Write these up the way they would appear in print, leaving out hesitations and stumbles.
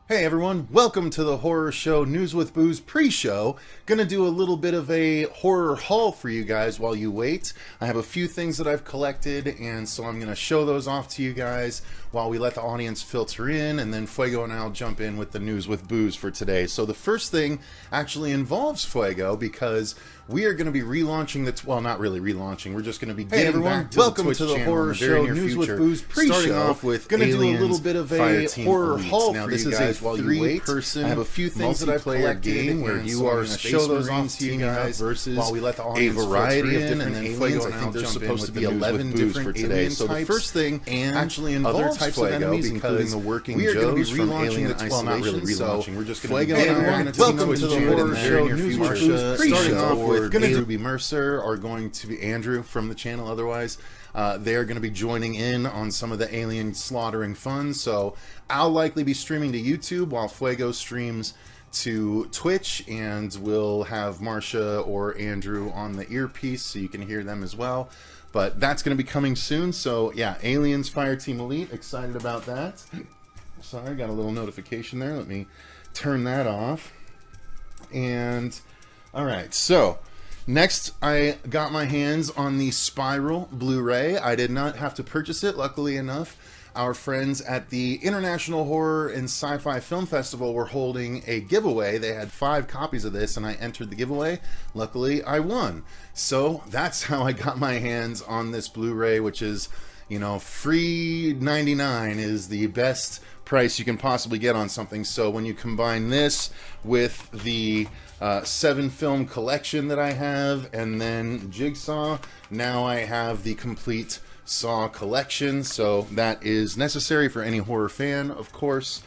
Hey everyone, welcome to the Horror Show News with Booze pre-show. Gonna do a little bit of a horror haul for you guys while you wait. I have a few things that I've collected, and so I'm gonna show those off to you guys while we let the audience filter in, and then Fuego and I'll jump in with the News with Booze for today. So the first thing actually involves Fuego, because we are going to be relaunching the... well, not really relaunching. We're just going to be getting everyone, back to welcome the Twitch to the channel Horror in the very Show near News with future. Booze pre-show. Starting off with Gonna do a Aliens little bit of a Fireteam horror Elite. haul Now, for this you is guys a while you wait. three-person I have a few things that I've multiplayer collected, game where and you so are I'm gonna Space show those Marines off to you guys versus while we let the a audience variety filter of in, different and then aliens. Fuego I and think I'll there's jump in supposed with to the be News 11 with Booze for different today. alien So the types first thing and actually other involves types of Fuego, enemies, because including the working we are going to be Joes from relaunching Alien the... well, not really Isolation, so relaunching. We're just going to Fuego be and I are getting gonna back welcome to to the Twitch Horror in the Show very near News with future. Booze pre-show. Starting off with Gonna do- Andrew Mercer are going to be Andrew from the channel. Otherwise, they are going to be joining in on some of the alien slaughtering fun. So I'll likely be streaming to YouTube while Fuego streams to Twitch, and we'll have Marsha or Andrew on the earpiece so you can hear them as well. But that's going to be coming soon. So yeah, Aliens Fireteam Elite, excited about that. Sorry, got a little notification there. Let me turn that off. And all right, so next I got my hands on the Spiral Blu-ray. I did not have to purchase it, luckily enough. Our friends at the International Horror and Sci-Fi Film Festival were holding a giveaway. They had 5 copies of this, and I entered the giveaway. Luckily, I won. So that's how I got my hands on this Blu-ray, which is, you know, free 99 is the best price you can possibly get on something. So when you combine this with the 7-film collection that I have, and then Jigsaw, now I have the complete Saw collection, so that is necessary for any horror fan, of course.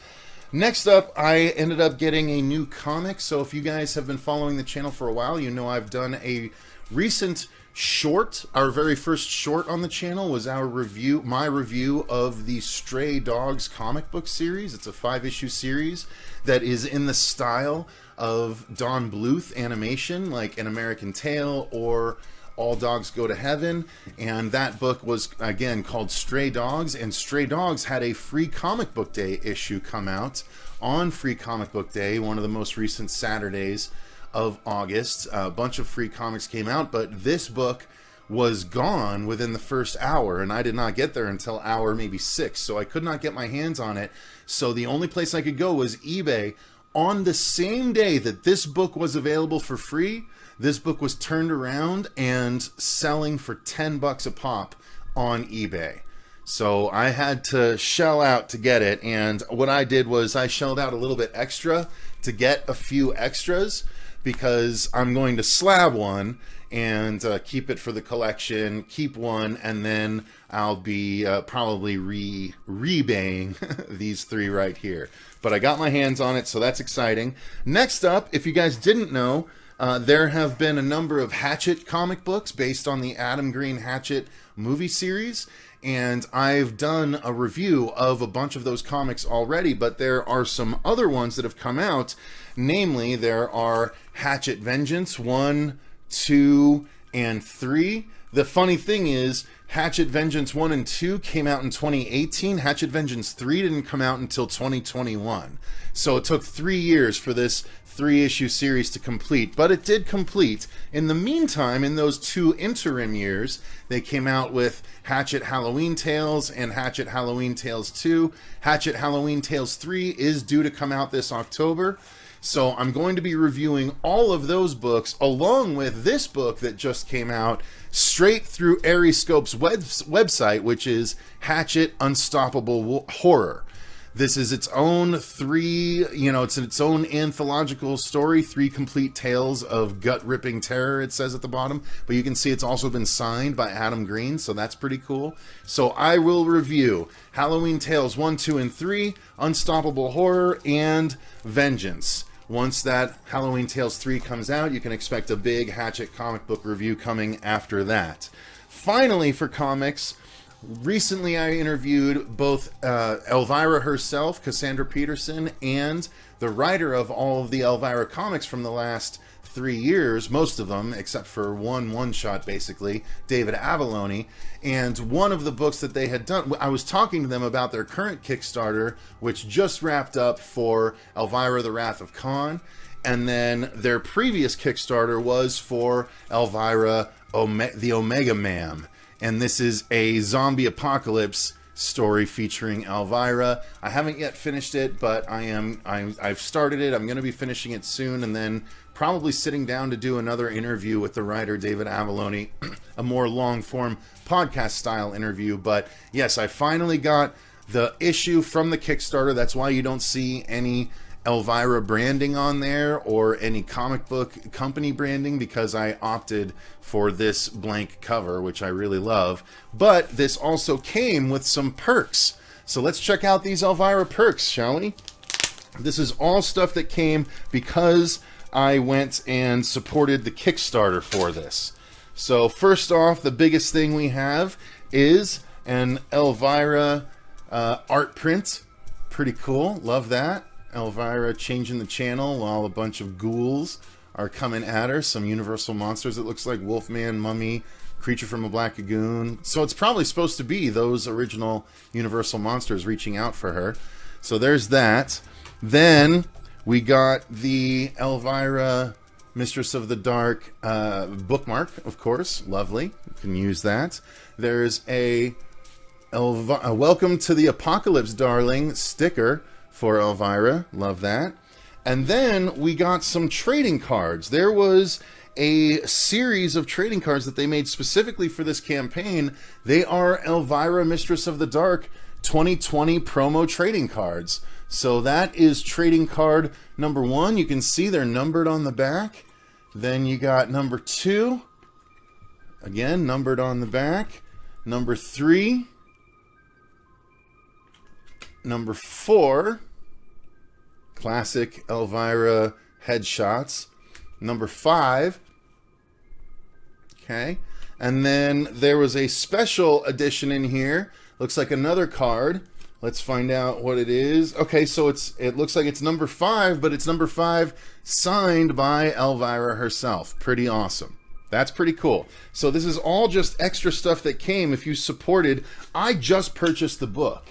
Next up, I ended up getting a new comic. So if you guys have been following the channel for a while, you know I've done a recent short. Our very first short on the channel was my review of the Stray Dogs comic book series. It's a 5-issue series that is in the style of Don Bluth animation, like An American Tail or All Dogs Go to Heaven. And that book was, again, called Stray Dogs, and Stray Dogs had a Free Comic Book Day issue come out on Free Comic Book Day, one of the most recent Saturdays of August. A bunch of free comics came out, but this book was gone within the first hour, and I did not get there until hour maybe 6, so I could not get my hands on it. So the only place I could go was eBay. On the same day that this book was available for free, this book was turned around and selling for $10 a pop on eBay. So I had to shell out to get it, and what I did was I shelled out a little bit extra to get a few extras, because I'm going to slab one and keep it for the collection, keep one, and then I'll be probably rebaying these 3 right here. But I got my hands on it, so that's exciting. Next up, if you guys didn't know, there have been a number of Hatchet comic books based on the Adam Green Hatchet movie series, and I've done a review of a bunch of those comics already, but there are some other ones that have come out. Namely, there are Hatchet Vengeance 1, 2, and 3. The funny thing is, Hatchet Vengeance 1 and 2 came out in 2018. Hatchet Vengeance 3 didn't come out until 2021. So it took 3 years for this 3-issue series to complete, but it did complete. In the meantime, in those 2 interim years, they came out with Hatchet Halloween Tales and Hatchet Halloween Tales 2. Hatchet Halloween Tales 3 is due to come out this October. So I'm going to be reviewing all of those books along with this book that just came out straight through Ariscope's website, which is Hatchet Unstoppable Horror. This is its own it's its own anthological story, 3 complete tales of gut-ripping terror, it says at the bottom. But you can see it's also been signed by Adam Green, so that's pretty cool. So I will review Halloween Tales 1, 2, and 3, Unstoppable Horror, and Vengeance. Once that Halloween Tales 3 comes out, you can expect a big Hatchet comic book review coming after that. Finally, for comics, recently I interviewed both Elvira herself, Cassandra Peterson, and the writer of all of the Elvira comics from the last 3 years, most of them, except for one shot, basically, David Avalone. And one of the books that they had done, I was talking to them about their current Kickstarter, which just wrapped up for Elvira, the Wrath of Khan. And then their previous Kickstarter was for Elvira, the Omega Man. And this is a zombie apocalypse story featuring Elvira. I haven't yet finished it, but I've started it. I'm going to be finishing it soon, and then probably sitting down to do another interview with the writer David Avalone, a more long-form podcast-style interview. But yes, I finally got the issue from the Kickstarter. That's why you don't see any Elvira branding on there or any comic book company branding, because I opted for this blank cover, which I really love. But this also came with some perks. So let's check out these Elvira perks, shall we? This is all stuff that came because I went and supported the Kickstarter for this. So first off, the biggest thing we have is an Elvira art print. Pretty cool. Love that. Elvira changing the channel while a bunch of ghouls are coming at her. Some universal monsters, it looks like. Wolfman, Mummy, Creature from a Black Lagoon. So it's probably supposed to be those original universal monsters reaching out for her. So there's that. Then we got the Elvira Mistress of the Dark bookmark, of course. Lovely. You can use that. There's a Welcome to the Apocalypse, Darling sticker for Elvira. Love that. And then we got some trading cards. There was a series of trading cards that they made specifically for this campaign. They are Elvira Mistress of the Dark 2020 promo trading cards. So that is trading card number 1. You can see they're numbered on the back. Then you got number 2. Again, numbered on the back. Number 3. Number 4, classic Elvira headshots. Number 5, okay. And then there was a special edition in here. Looks like another card. Let's find out what it is. Okay, so it looks like it's number 5, but it's number 5 signed by Elvira herself. Pretty awesome. That's pretty cool. So this is all just extra stuff that came if you supported. I just purchased the book.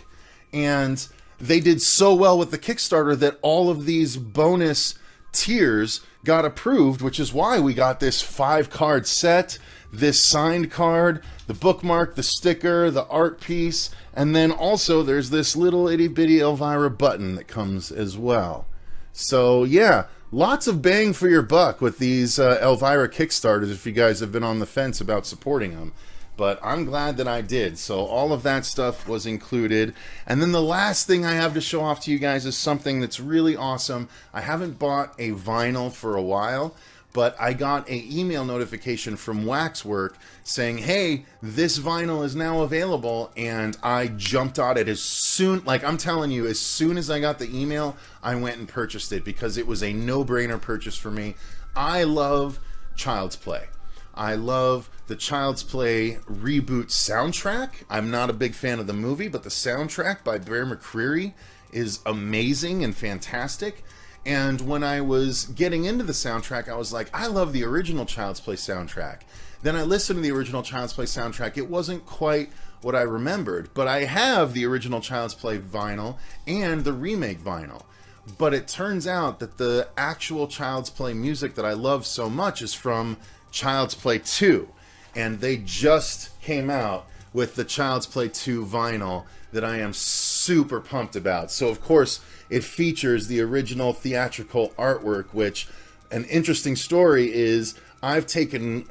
And they did so well with the Kickstarter that all of these bonus tiers got approved, which is why we got this 5-card set, this signed card, the bookmark, the sticker, the art piece, and then also there's this little itty-bitty Elvira button that comes as well. So yeah, lots of bang for your buck with these Elvira Kickstarters if you guys have been on the fence about supporting them. But I'm glad that I did. So all of that stuff was included. And then the last thing I have to show off to you guys is something that's really awesome. I haven't bought a vinyl for a while, but I got an email notification from Waxwork saying, hey, this vinyl is now available. And I jumped on it as soon, like I'm telling you, as soon as I got the email, I went and purchased it because it was a no-brainer purchase for me. I love Child's Play. I love the Child's Play reboot soundtrack. I'm not a big fan of the movie, but the soundtrack by Bear McCreary is amazing and fantastic. And when I was getting into the soundtrack, I was like, I love the original Child's Play soundtrack. Then I listened to the original Child's Play soundtrack. It wasn't quite what I remembered, but I have the original Child's Play vinyl and the remake vinyl. But it turns out that the actual Child's Play music that I love so much is from Child's Play 2, and they just came out with the Child's Play 2 vinyl that I am super pumped about. So of course it features the original theatrical artwork, which an interesting story is I've taken,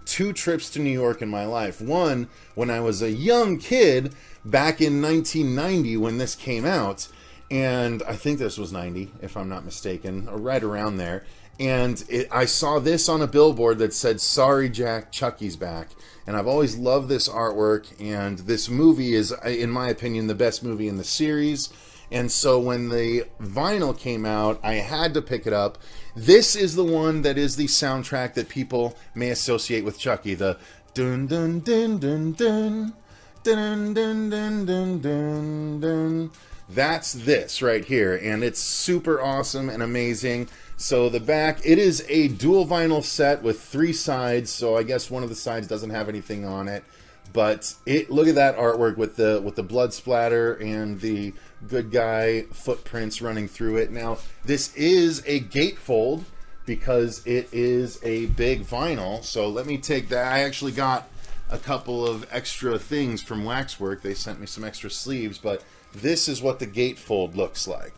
2 trips to New York in my life. One when I was a young kid back in 1990 when this came out, and I think this was 90 if I'm not mistaken, or right around there. And I saw this on a billboard that said, "Sorry, Jack, Chucky's back." And I've always loved this artwork, and this movie is, in my opinion, the best movie in the series. And so when the vinyl came out, I had to pick it up. This is the one that is the soundtrack that people may associate with Chucky. The dun dun dun dun dun dun dun dun dun dun dun. That's this right here, and it's super awesome and amazing. So the back, it is a dual vinyl set with 3 sides, so I guess one of the sides doesn't have anything on it. But look at that artwork with the blood splatter and the good guy footprints running through it. Now, this is a gatefold because it is a big vinyl. So let me take that. I actually got a couple of extra things from Waxwork. They sent me some extra sleeves, but this is what the gatefold looks like.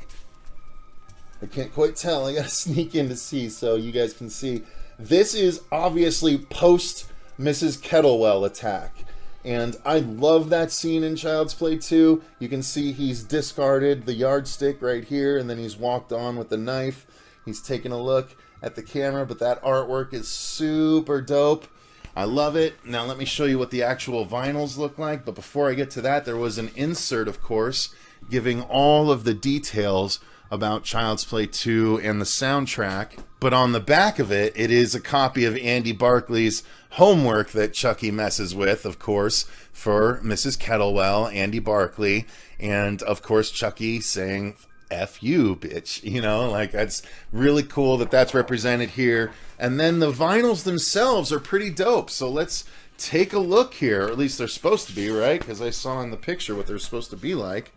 I can't quite tell. I gotta sneak in to see so you guys can see. This is obviously post Mrs. Kettlewell attack. And I love that scene in Child's Play 2. You can see he's discarded the yardstick right here, and then he's walked on with the knife. He's taking a look at the camera, but that artwork is super dope. I love it. Now let me show you what the actual vinyls look like. But before I get to that, there was an insert, of course, giving all of the details about Child's Play 2 and the soundtrack. But on the back of it, it is a copy of Andy Barclay's homework that Chucky messes with, of course, for Mrs. Kettlewell, Andy Barclay, and of course Chucky saying, F you, bitch. You know, like, that's really cool that that's represented here. And then the vinyls themselves are pretty dope. So let's take a look here, or at least they're supposed to be, right? Because I saw in the picture what they're supposed to be like.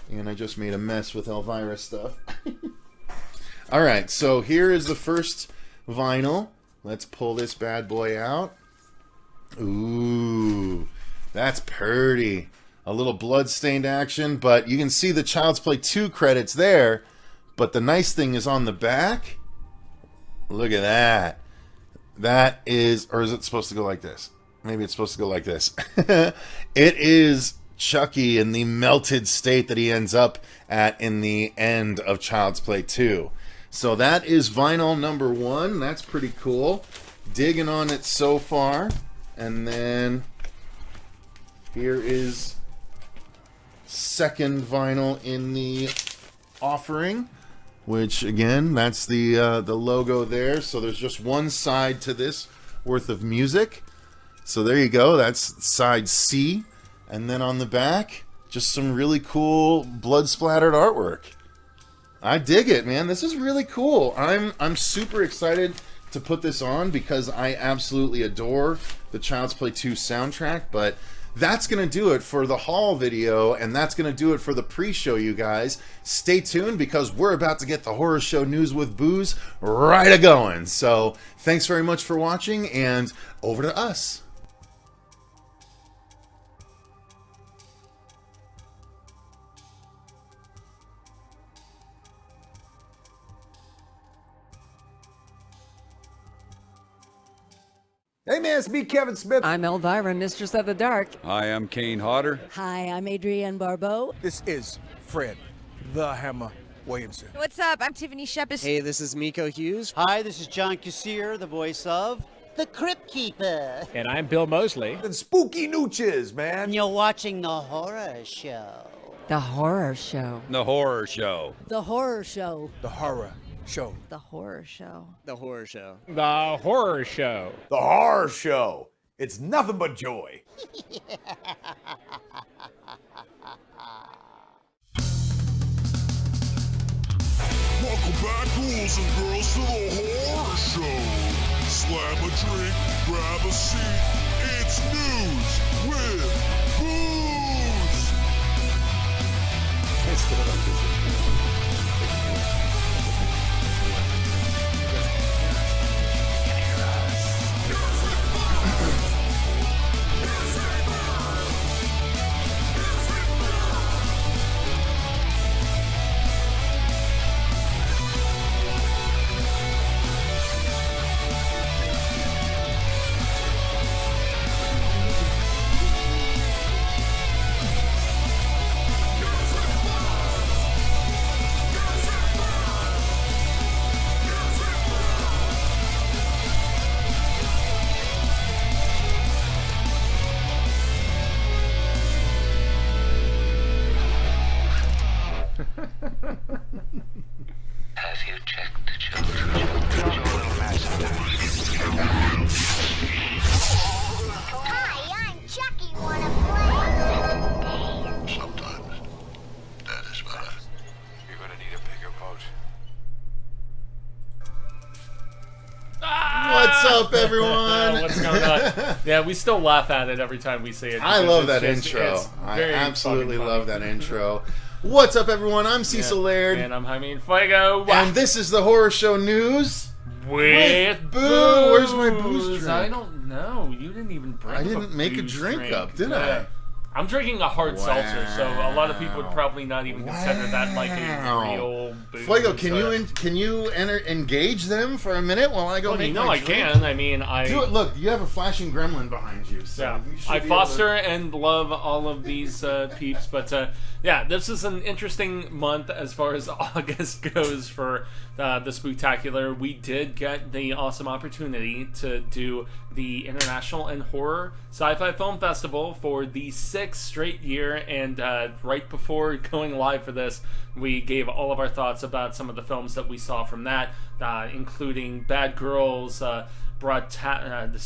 And I just made a mess with Elvira stuff. Alright, so here is the first vinyl. Let's pull this bad boy out. Ooh, that's pretty. A little blood-stained action, but you can see the Child's Play 2 credits there. But the nice thing is on the back. Look at that. That is, or is it supposed to go like this? Maybe it's supposed to go like this. It is Chucky in the melted state that he ends up at in the end of Child's Play 2. So that is vinyl number 1. That's pretty cool. Digging on it so far. And then here is second vinyl in the offering, which again, that's the logo there. So there's just one side to this worth of music. So there you go. That's side C. And then on the back, just some really cool blood-splattered artwork. I dig it, man. This is really cool. I'm super excited to put this on because I absolutely adore the Child's Play 2 soundtrack. But that's going to do it for the haul video, and that's going to do it for the pre-show, you guys. Stay tuned because we're about to get the Horror Show News with Booze right a-going. So thanks very much for watching, and over to us. Hey man, it's me, Kevin Smith. I'm Elvira, Mistress of the Dark. Hi, I'm Kane Hodder. Hi, I'm Adrienne Barbeau. This is Fred, the Hammer Williamson. What's up? I'm Tiffany Shepis. Hey, this is Miko Hughes. Hi, this is John Cassier, the voice of the Crypt Keeper. And I'm Bill Mosley. And spooky nooches, man. And you're watching The Horror Show. The Horror Show. The Horror Show. The Horror Show. The Horror Show. The Horror Show. The Horror Show. The Horror Show. The Horror Show. It's nothing but joy. Welcome back, ghouls and girls, to the Horror Show. Slam a drink, grab a seat. It's news with booze. what's going on. Yeah, we still laugh at it every time we see it. I love that it's intro. I very absolutely fucking love funny. that intro. What's up, everyone? I'm Cecil Laird. And I'm Jaime Fuego. And this is the Horror Show News with Boo. Where's my booze drink? I don't know. You didn't even bring I didn't make a booze drink up, did I? I'm drinking a hard seltzer, so a lot of people would probably not even consider that like a real booze. Fuego, can you engage them for a minute while I go Well, make you know my I drink? can. I mean, Do it. Look, you have a flashing gremlin behind you. So yeah, you should I be foster and love all of these peeps, but yeah, this is an interesting month as far as August goes for the Spooktacular. We did get the awesome opportunity to do the International and Horror Sci-Fi Film Festival for the 6th straight year, and right before going live for this, we gave all of our thoughts about some of the films that we saw from that, including Bad Girls, Broadcast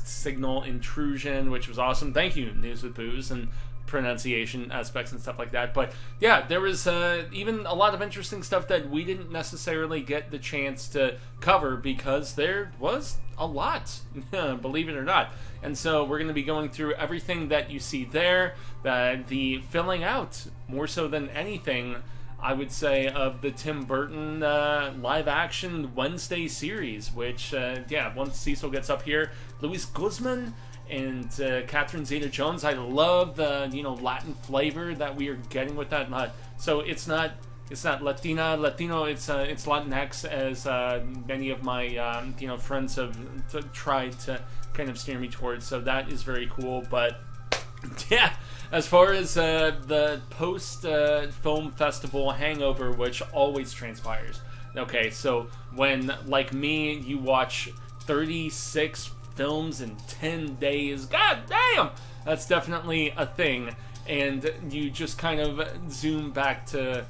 Signal Intrusion, which was awesome. Thank you, News with Booze, and pronunciation aspects and stuff like that. But yeah, there was even a lot of interesting stuff that we didn't necessarily get the chance to cover because there was a lot, believe it or not. And so we're going to be going through everything that you see there, the filling out more so than anything, I would say, of the Tim Burton live action Wednesday series, which once Cecil gets up here, Luis Guzman and Catherine Zeta-Jones. I love the Latin flavor that we are getting with that. So it's not Latino. It's Latinx, as many of my friends have tried to kind of steer me towards. So that is very cool. But yeah, as far as the post film festival hangover, which always transpires. Okay, so when, like me, you watch 36 films in 10 days, god damn, that's definitely a thing, and you just kind of zoom back to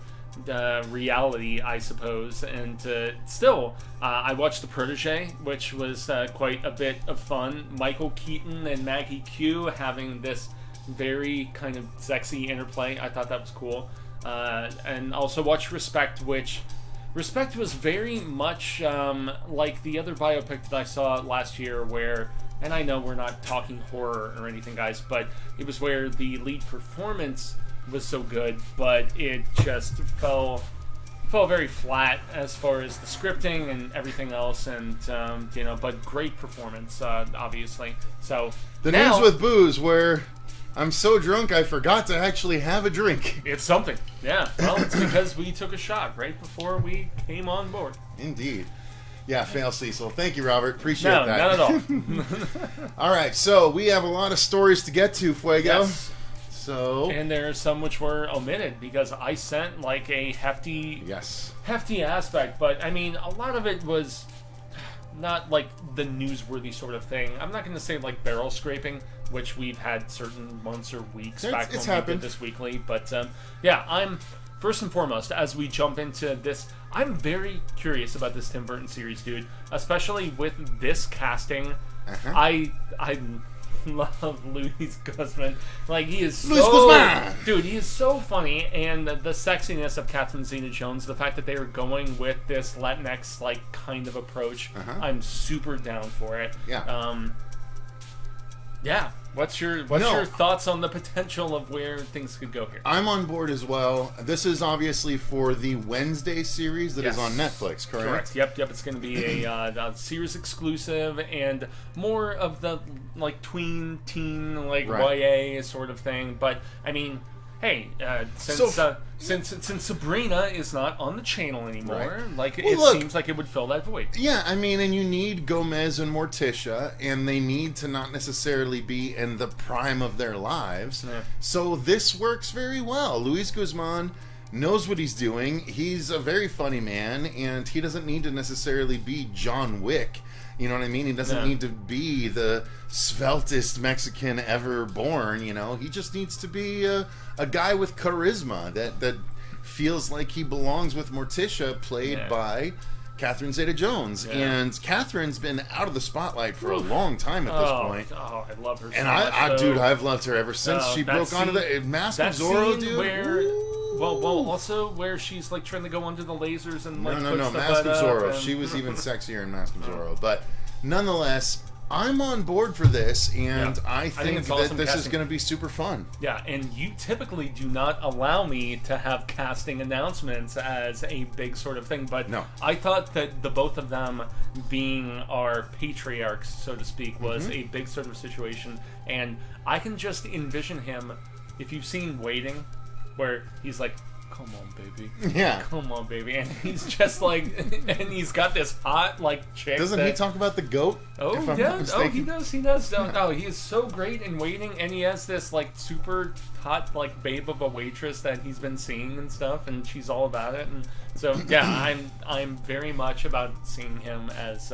reality, I suppose. And still, I watched The Protege, which was quite a bit of fun. Michael Keaton and Maggie Q having this very kind of sexy interplay. I thought that was cool. And also watched Respect, which Respect was very much like the other biopic that I saw last year, where, and I know we're not talking horror or anything, guys, but it was where the lead performance was so good, but it just fell very flat as far as the scripting and everything else, and but great performance, obviously. So the now, News with Booze, where I'm so drunk I forgot to actually have a drink. It's something. Yeah. Well, it's because we took a shot right before we came on board. Indeed. Yeah, fail Cecil. Thank you, Robert. Appreciate that. No, not at all. All right, so we have a lot of stories to get to, Fuego. Yes. So, and there are some which were omitted because I sent like a hefty aspect, but I mean, a lot of it was not like the newsworthy sort of thing. I'm not going to say like barrel scraping, which we've had certain months or weeks back when we did this weekly, but yeah, I'm first and foremost, as we jump into this, I'm very curious about this Tim Burton series, dude, especially with this casting. I love Luis Guzman. Like, he is dude, he is so funny, and the sexiness of Catherine Zeta-Jones, the fact that they are going with this Latinx like kind of approach, I'm super down for it. Yeah. What's your thoughts on the potential of where things could go here? I'm on board as well. This is obviously for the Wednesday series that is on Netflix, correct? Yep. It's going to be a series exclusive and more of the like tween teen like YA sort of thing. But I mean, hey, since Sabrina is not on the channel anymore, like it seems like it would fill that void. Yeah, I mean, and you need Gomez and Morticia, and they need to not necessarily be in the prime of their lives. So this works very well. Luis Guzman knows what he's doing. He's a very funny man, and he doesn't need to necessarily be John Wick. You know what I mean? He doesn't need to be the sveltest Mexican ever born, He just needs to be a guy with charisma that feels like he belongs with Morticia, played by Catherine Zeta-Jones. And Catherine's been out of the spotlight for a long time at this point. Oh, I love her so and much. Dude, I've loved her ever since she broke onto the Mask of Zorro, dude. Where, well, also where she's like trying to go under the lasers and like no, Mask of Zorro. She was even sexier in Mask of Zorro, but nonetheless, I'm on board for this, and I think it's that awesome this is casting. going to be super fun. Yeah, and you typically do not allow me to have casting announcements as a big sort of thing, but No. I thought that the both of them being our patriarchs, so to speak, was a big sort of situation, and I can just envision him, if you've seen Waiting, where he's like, come on, baby. Yeah. Come on, baby. And he's just like, and he's got this hot, like, chick. Doesn't he talk about the goat? Oh, if I'm yeah. not mistaken? He does. Oh, he is so great in Waiting, and he has this, like, super hot, like, babe of a waitress that he's been seeing and stuff, and she's all about it. And so, yeah, I'm very much about seeing him as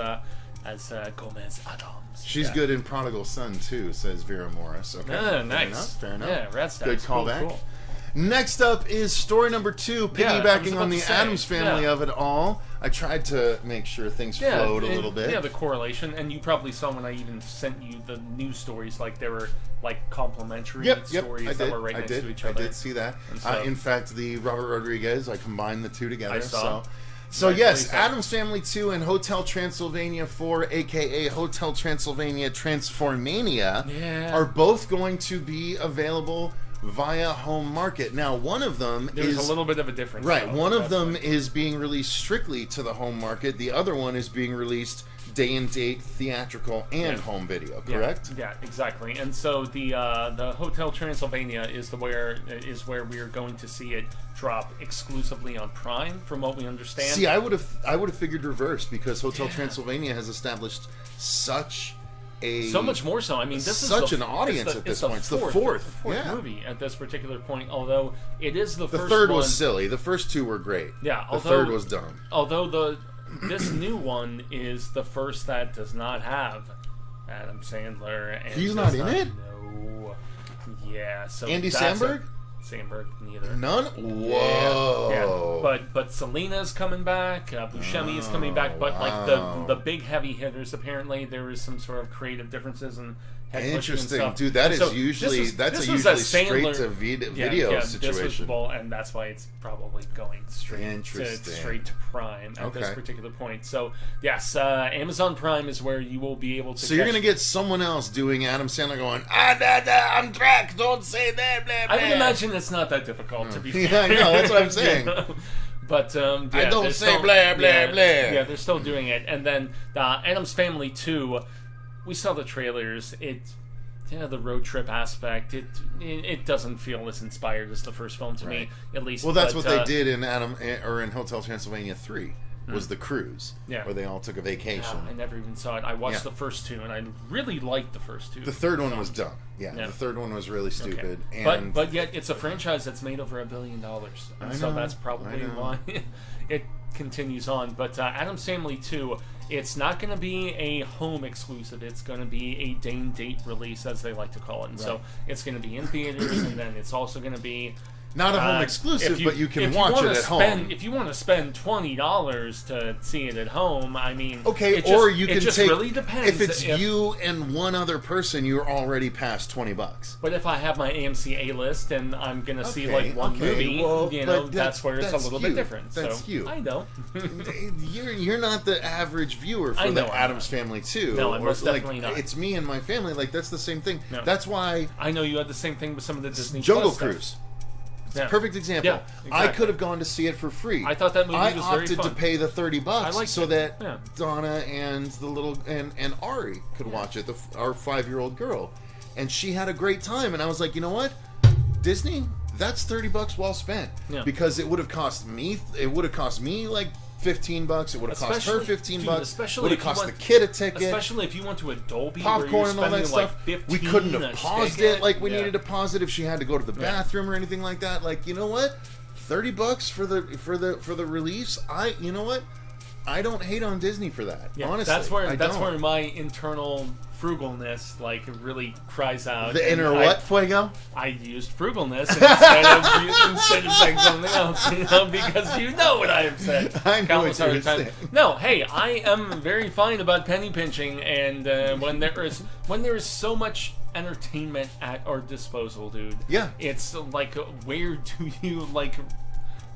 Gomez Addams. She's good in Prodigal Son, too, says Vera Morris. Okay. Ah, nice. Fair enough. Yeah, Rat Stacks. Good callback. Cool. Next up is story number 2, Yeah, I was piggybacking about on to the say, Addams family yeah. of it all. I tried to make sure things flowed a little bit. Yeah, the correlation, and you probably saw when I even sent you the news stories, like there were like complementary stories that were right next to each other. I did see that. So, in fact, the Robert Rodriguez, I combined the two together. I saw. So Rightfully yes, so. Addams Family 2 and Hotel Transylvania 4, aka Hotel Transylvania Transformania, are both going to be available via home market. Now, one of them There's a little bit of a difference. Right, though, one of them like, is being released strictly to the home market. The other one is being released day and date, theatrical, and home video. Correct? Yeah, exactly. And so the Hotel Transylvania is where we are going to see it drop exclusively on Prime, from what we understand. See, I would have figured reverse, because Hotel Transylvania has established such much more so. I mean, this is such an audience at this point. It's the fourth movie at this particular point. Although it is the first. The third one, was silly. The first two were great. Yeah, the third was dumb. Although this new one is the first that does not have Adam Sandler. And he's not in it. No. Yeah. So Andy that's Samberg. Samberg, neither. None? Whoa. Yeah. But Selena's coming back, Buscemi is coming back, but like the big heavy hitters, apparently there is some sort of creative differences and interesting, dude. That is usually straight to video situation. And that's why it's probably going straight to Prime at this particular point. So yes, Amazon Prime is where you will be able to. So you're gonna get someone else doing Adam Sandler going, I'm Drac, don't say that, blah, blah. I would imagine it's not that difficult to be fair. Yeah, I know, that's what I'm saying. But I don't say blah, blah, blah. Yeah, they're still doing it. And then Addams Family 2, we saw the trailers. The road trip aspect, it doesn't feel as inspired as the first film to me, at least. Well, that's what they did in in Hotel Transylvania 3. Was the cruise, where they all took a vacation. I never even saw it. I watched the first two, and I really liked the first two. The third one was dumb. Yeah, the third one was really stupid. Okay. And but yet it's a franchise that's made over $1 billion, and so that's probably why it continues on. But Addams Family 2, it's not going to be a home exclusive. It's going to be a day and date release, as they like to call it. And so it's going to be in theaters, and then it's also going to be not a home exclusive, but you can watch it at home. If you want to spend $20 to see it at home, I mean, you can take. Really depends. If it's you and one other person, you're already past $20. But if I have my AMC A list and I'm gonna see like one movie, that's where it's a little bit different. That's you. I know. You're not the average viewer for the Addams Family 2. No, I'm most definitely not. It's me and my family. Like that's the same thing. No. That's why I know you had the same thing with some of the Disney Jungle Plus Cruise. Stuff. Perfect example. Yeah, exactly. I could have gone to see it for free. I thought that movie was very fun. I opted to pay the $30 so that Yeah. Donna and the little and Ari could watch it. Our 5-year-old girl, and she had a great time. And I was like, you know what, Disney, that's $30 well spent. Yeah. Because it would have cost me. It would have cost me like $15. It would have cost her $15. It would have cost the kid a ticket. Especially if you went to a Dolby, popcorn and all that stuff. We couldn't have paused it like we Yeah. needed to pause it if she had to go to the bathroom or anything like that. Like, you know what, $30 for the release. You know what, I don't hate on Disney for that. Yeah, honestly, that's where my internal frugalness like really cries out. The inner what, Fuego? I used frugalness instead of saying something else, because you know what I have said. I know what you're saying. No, hey, I am very fine about penny pinching, and when there is so much entertainment at our disposal, dude. Yeah. It's like, where do you like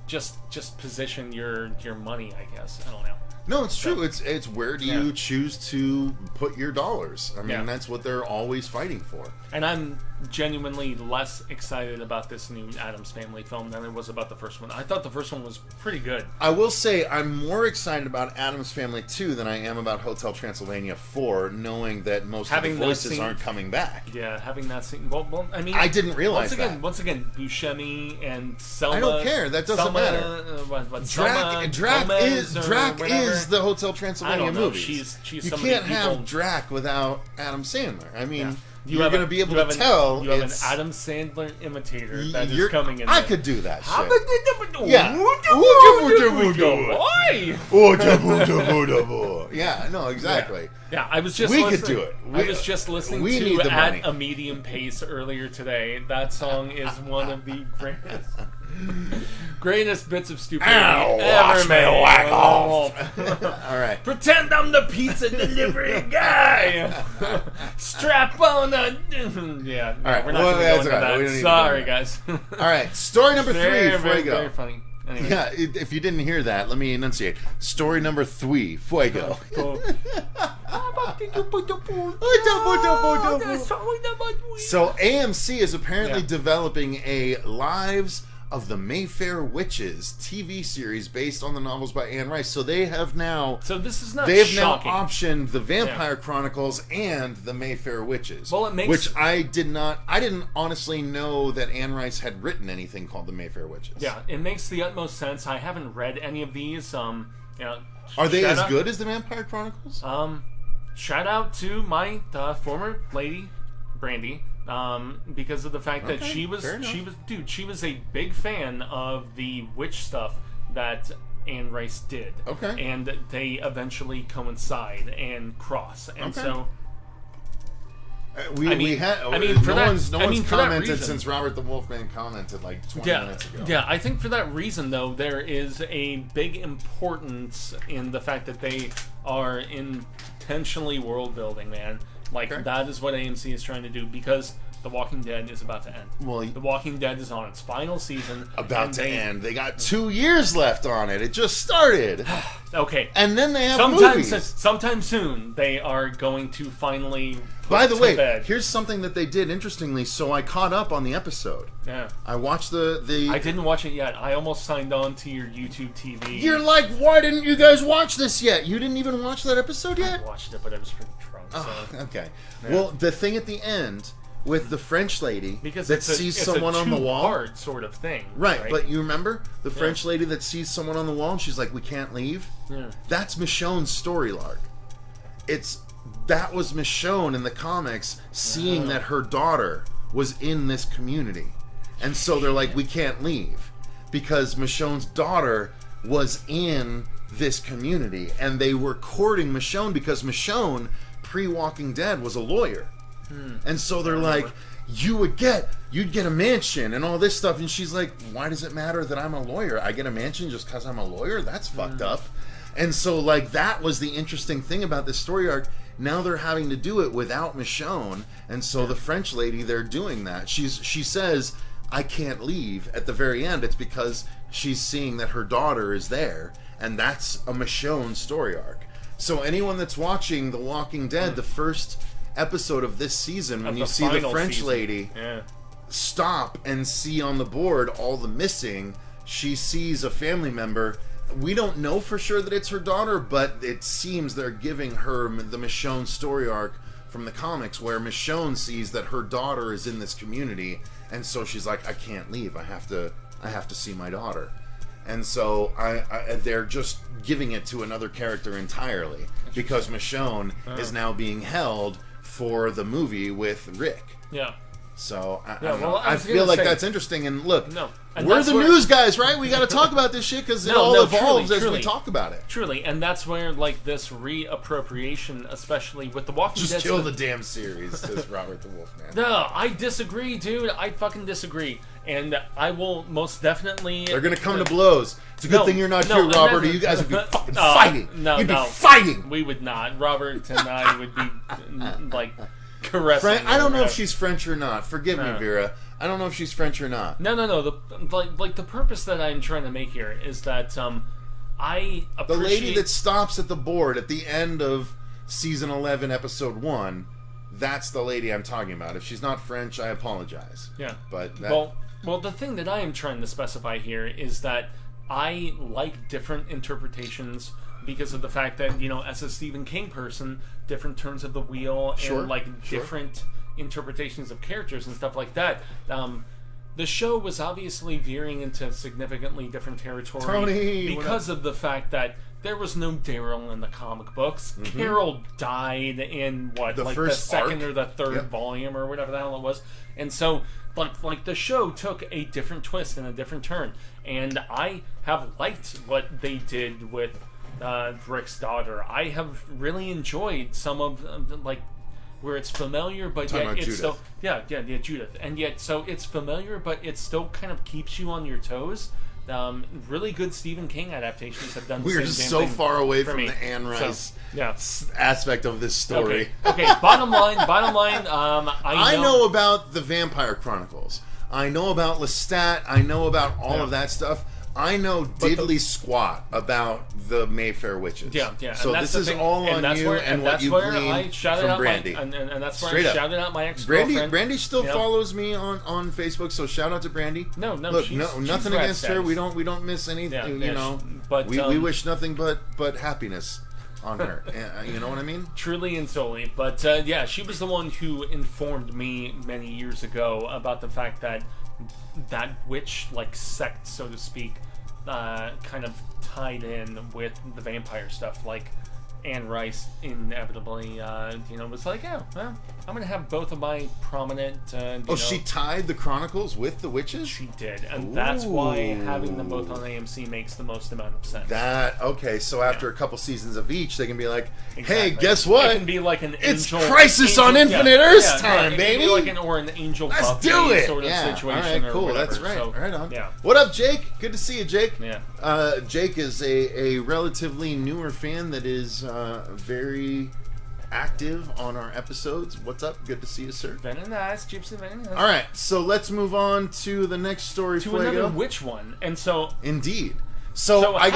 just position your money? I guess I don't know. No, it's true. It's where do you choose to put your dollars? I mean, that's what they're always fighting for. And I'm genuinely less excited about this new Addams Family film than I was about the first one. I thought the first one was pretty good. I will say I'm more excited about Addams Family 2 than I am about Hotel Transylvania 4, knowing that most of the voices aren't coming back. Yeah, having that scene. Well, I mean, I didn't realize that. Once again, Buscemi and Selma. I don't care. That doesn't matter. Drac is the Hotel Transylvania movie. She's you somebody can't have Drac without Adam Sandler. I mean, you're going to be able to tell. You have an Adam Sandler imitator that is coming in. I could do that shit. Yeah. Yeah, no, exactly. Yeah, I was just we listening. Could do it. I was just listening to At a Medium Pace earlier today. That song is one of the greatest bits of stupidity ever made. Whack off. All right. Pretend I'm the pizza delivery guy. Strap on a... Yeah. All right. We're not going to go into that. Sorry, guys. All right. Story number 3, Fuego. Very funny. Anyway. Yeah, if you didn't hear that, let me enunciate. Story number 3, Fuego. So AMC is apparently developing a Lives of the Mayfair Witches TV series based on the novels by Anne Rice. So they have now... So this is not They've shocking. now optioned the Vampire Chronicles and the Mayfair Witches. Well, it makes... Which I didn't honestly know that Anne Rice had written anything called the Mayfair Witches. Yeah, it makes the utmost sense. I haven't read any of these. Are they as good as the Vampire Chronicles? Shout out to my former lady, Brandy. Because of the fact that she was a big fan of the witch stuff that Anne Rice did. Okay. And they eventually coincide and cross. And so no one's commented since Robert the Wolfman commented like 20 minutes ago. Yeah, I think for that reason though, there is a big importance in the fact that they are intentionally world building, man. That is what AMC is trying to do, because The Walking Dead is about to end. Well, The Walking Dead is on its final season. About to end. They got 2 years left on it. It just started. Okay. And then they have movies. Sometime soon, they are going to finally By the way, here's something that they did interestingly. So I caught up on the episode. Yeah. I watched the... I didn't watch it yet. I almost signed on to your YouTube TV. You're like, why didn't you guys watch this yet? You didn't even watch that episode yet? I watched it, but I was pretty drunk. Oh, so. Okay. Yeah. Well, the thing at the end with the French lady that sees it's someone on the wall, two-part sort of thing, right? But you remember the French lady that sees someone on the wall and she's like, "We can't leave." Yeah. That's Michonne's story arc. That was Michonne in the comics seeing that her daughter was in this community, and so they're like, "We can't leave," because Michonne's daughter was in this community, and they were courting Michonne because Michonne, pre-Walking Dead, was a lawyer. And so they're like, you'd get a mansion and all this stuff, and she's like, why does it matter that I'm a lawyer? I get a mansion just because I'm a lawyer? That's fucked up. And so that was the interesting thing about this story arc. Now they're having to do it without Michonne, and so the French lady, they're doing that. She says, I can't leave at the very end. It's because she's seeing that her daughter is there, and that's a Michonne story arc. So anyone that's watching The Walking Dead, the first episode of this season, when you see the French lady stop and see on the board all the missing, she sees a family member. We don't know for sure that it's her daughter, but it seems they're giving her the Michonne story arc from the comics, where Michonne sees that her daughter is in this community, and so she's like, I can't leave. I have to see my daughter. And so they're just giving it to another character entirely, because Michonne is now being held for the movie with Rick. Yeah. So I feel like that's interesting. And look, and we're the news guys, right? We got to talk about this shit because it all evolves as we talk about it. Truly, and that's where this reappropriation, especially with the Walking Dead, just kill the damn series, says Robert the Wolfman. No, I disagree, dude. I fucking disagree, and I will most definitely. They're gonna come to blows. It's a good thing you're not here, Robert, or you guys would be fucking fighting. You'd be fighting. We would not. Robert and I would be caressing. I don't know if she's French or not. Forgive me, Vera. I don't know if she's French or not. No. The purpose that I'm trying to make here is that I The appreciate... lady that stops at the board at the end of season 11, episode 1, that's the lady I'm talking about. If she's not French, I apologize. Yeah. But that... Well, the thing that I am trying to specify here is that I like different interpretations because of the fact that, you know, as a Stephen King person, different turns of the wheel and, like, different interpretations of characters and stuff like that. The show was obviously veering into significantly different territory Tony, because of the fact that there was no Daryl in the comic books. Carol died in, the second or the third volume or whatever the hell it was. And so, like the show took a different twist and a different turn. And I have liked what they did with Rick's daughter. I have really enjoyed some of, where it's familiar, but yet it's Judith. still... Yeah, Judith. And yet, so it's familiar, but it still kind of keeps you on your toes. Really good Stephen King adaptations have done the We're same so thing far away for from me. the Anne Rice So, aspect of this story. Okay, bottom line, I know about the Vampire Chronicles. I know about Lestat. I know about all of that stuff. I know diddly squat about the Mayfair witches. Yeah. So this is all on you and what you gleaned from Brandy. And that's where Straight I up. shouted out my ex-girlfriend. Brandy still follows me on Facebook, so shout out to Brandy. No, look, she's nothing rat against her. status. We don't miss anything. Yeah, you know, but we wish nothing but happiness on her. You know what I mean? Truly and solely. But she was the one who informed me many years ago about the fact that witch sect, so to speak, kind of tied in with the vampire stuff. Like Anne Rice inevitably, was like, oh, well, I'm going to have both of my prominent... she tied the Chronicles with the witches? She did, and that's why having them both on AMC makes the most amount of sense. Okay, so after a couple seasons of each, they can be like, hey, guess what? It can be like an it's angel... Crisis on Infinite Earths time, it baby! can be like an angel Let's Buffy do it! sort of situation. All right, cool, or whatever. that's right. So, right on. Yeah. What up, Jake? Good to see you, Jake. Yeah. Jake is a relatively newer fan that is very active on our episodes. What's up? Good to see you, sir. Very nice, Gypsy, very nice. All right, so let's move on to the next story. To another witch one, and so indeed. So I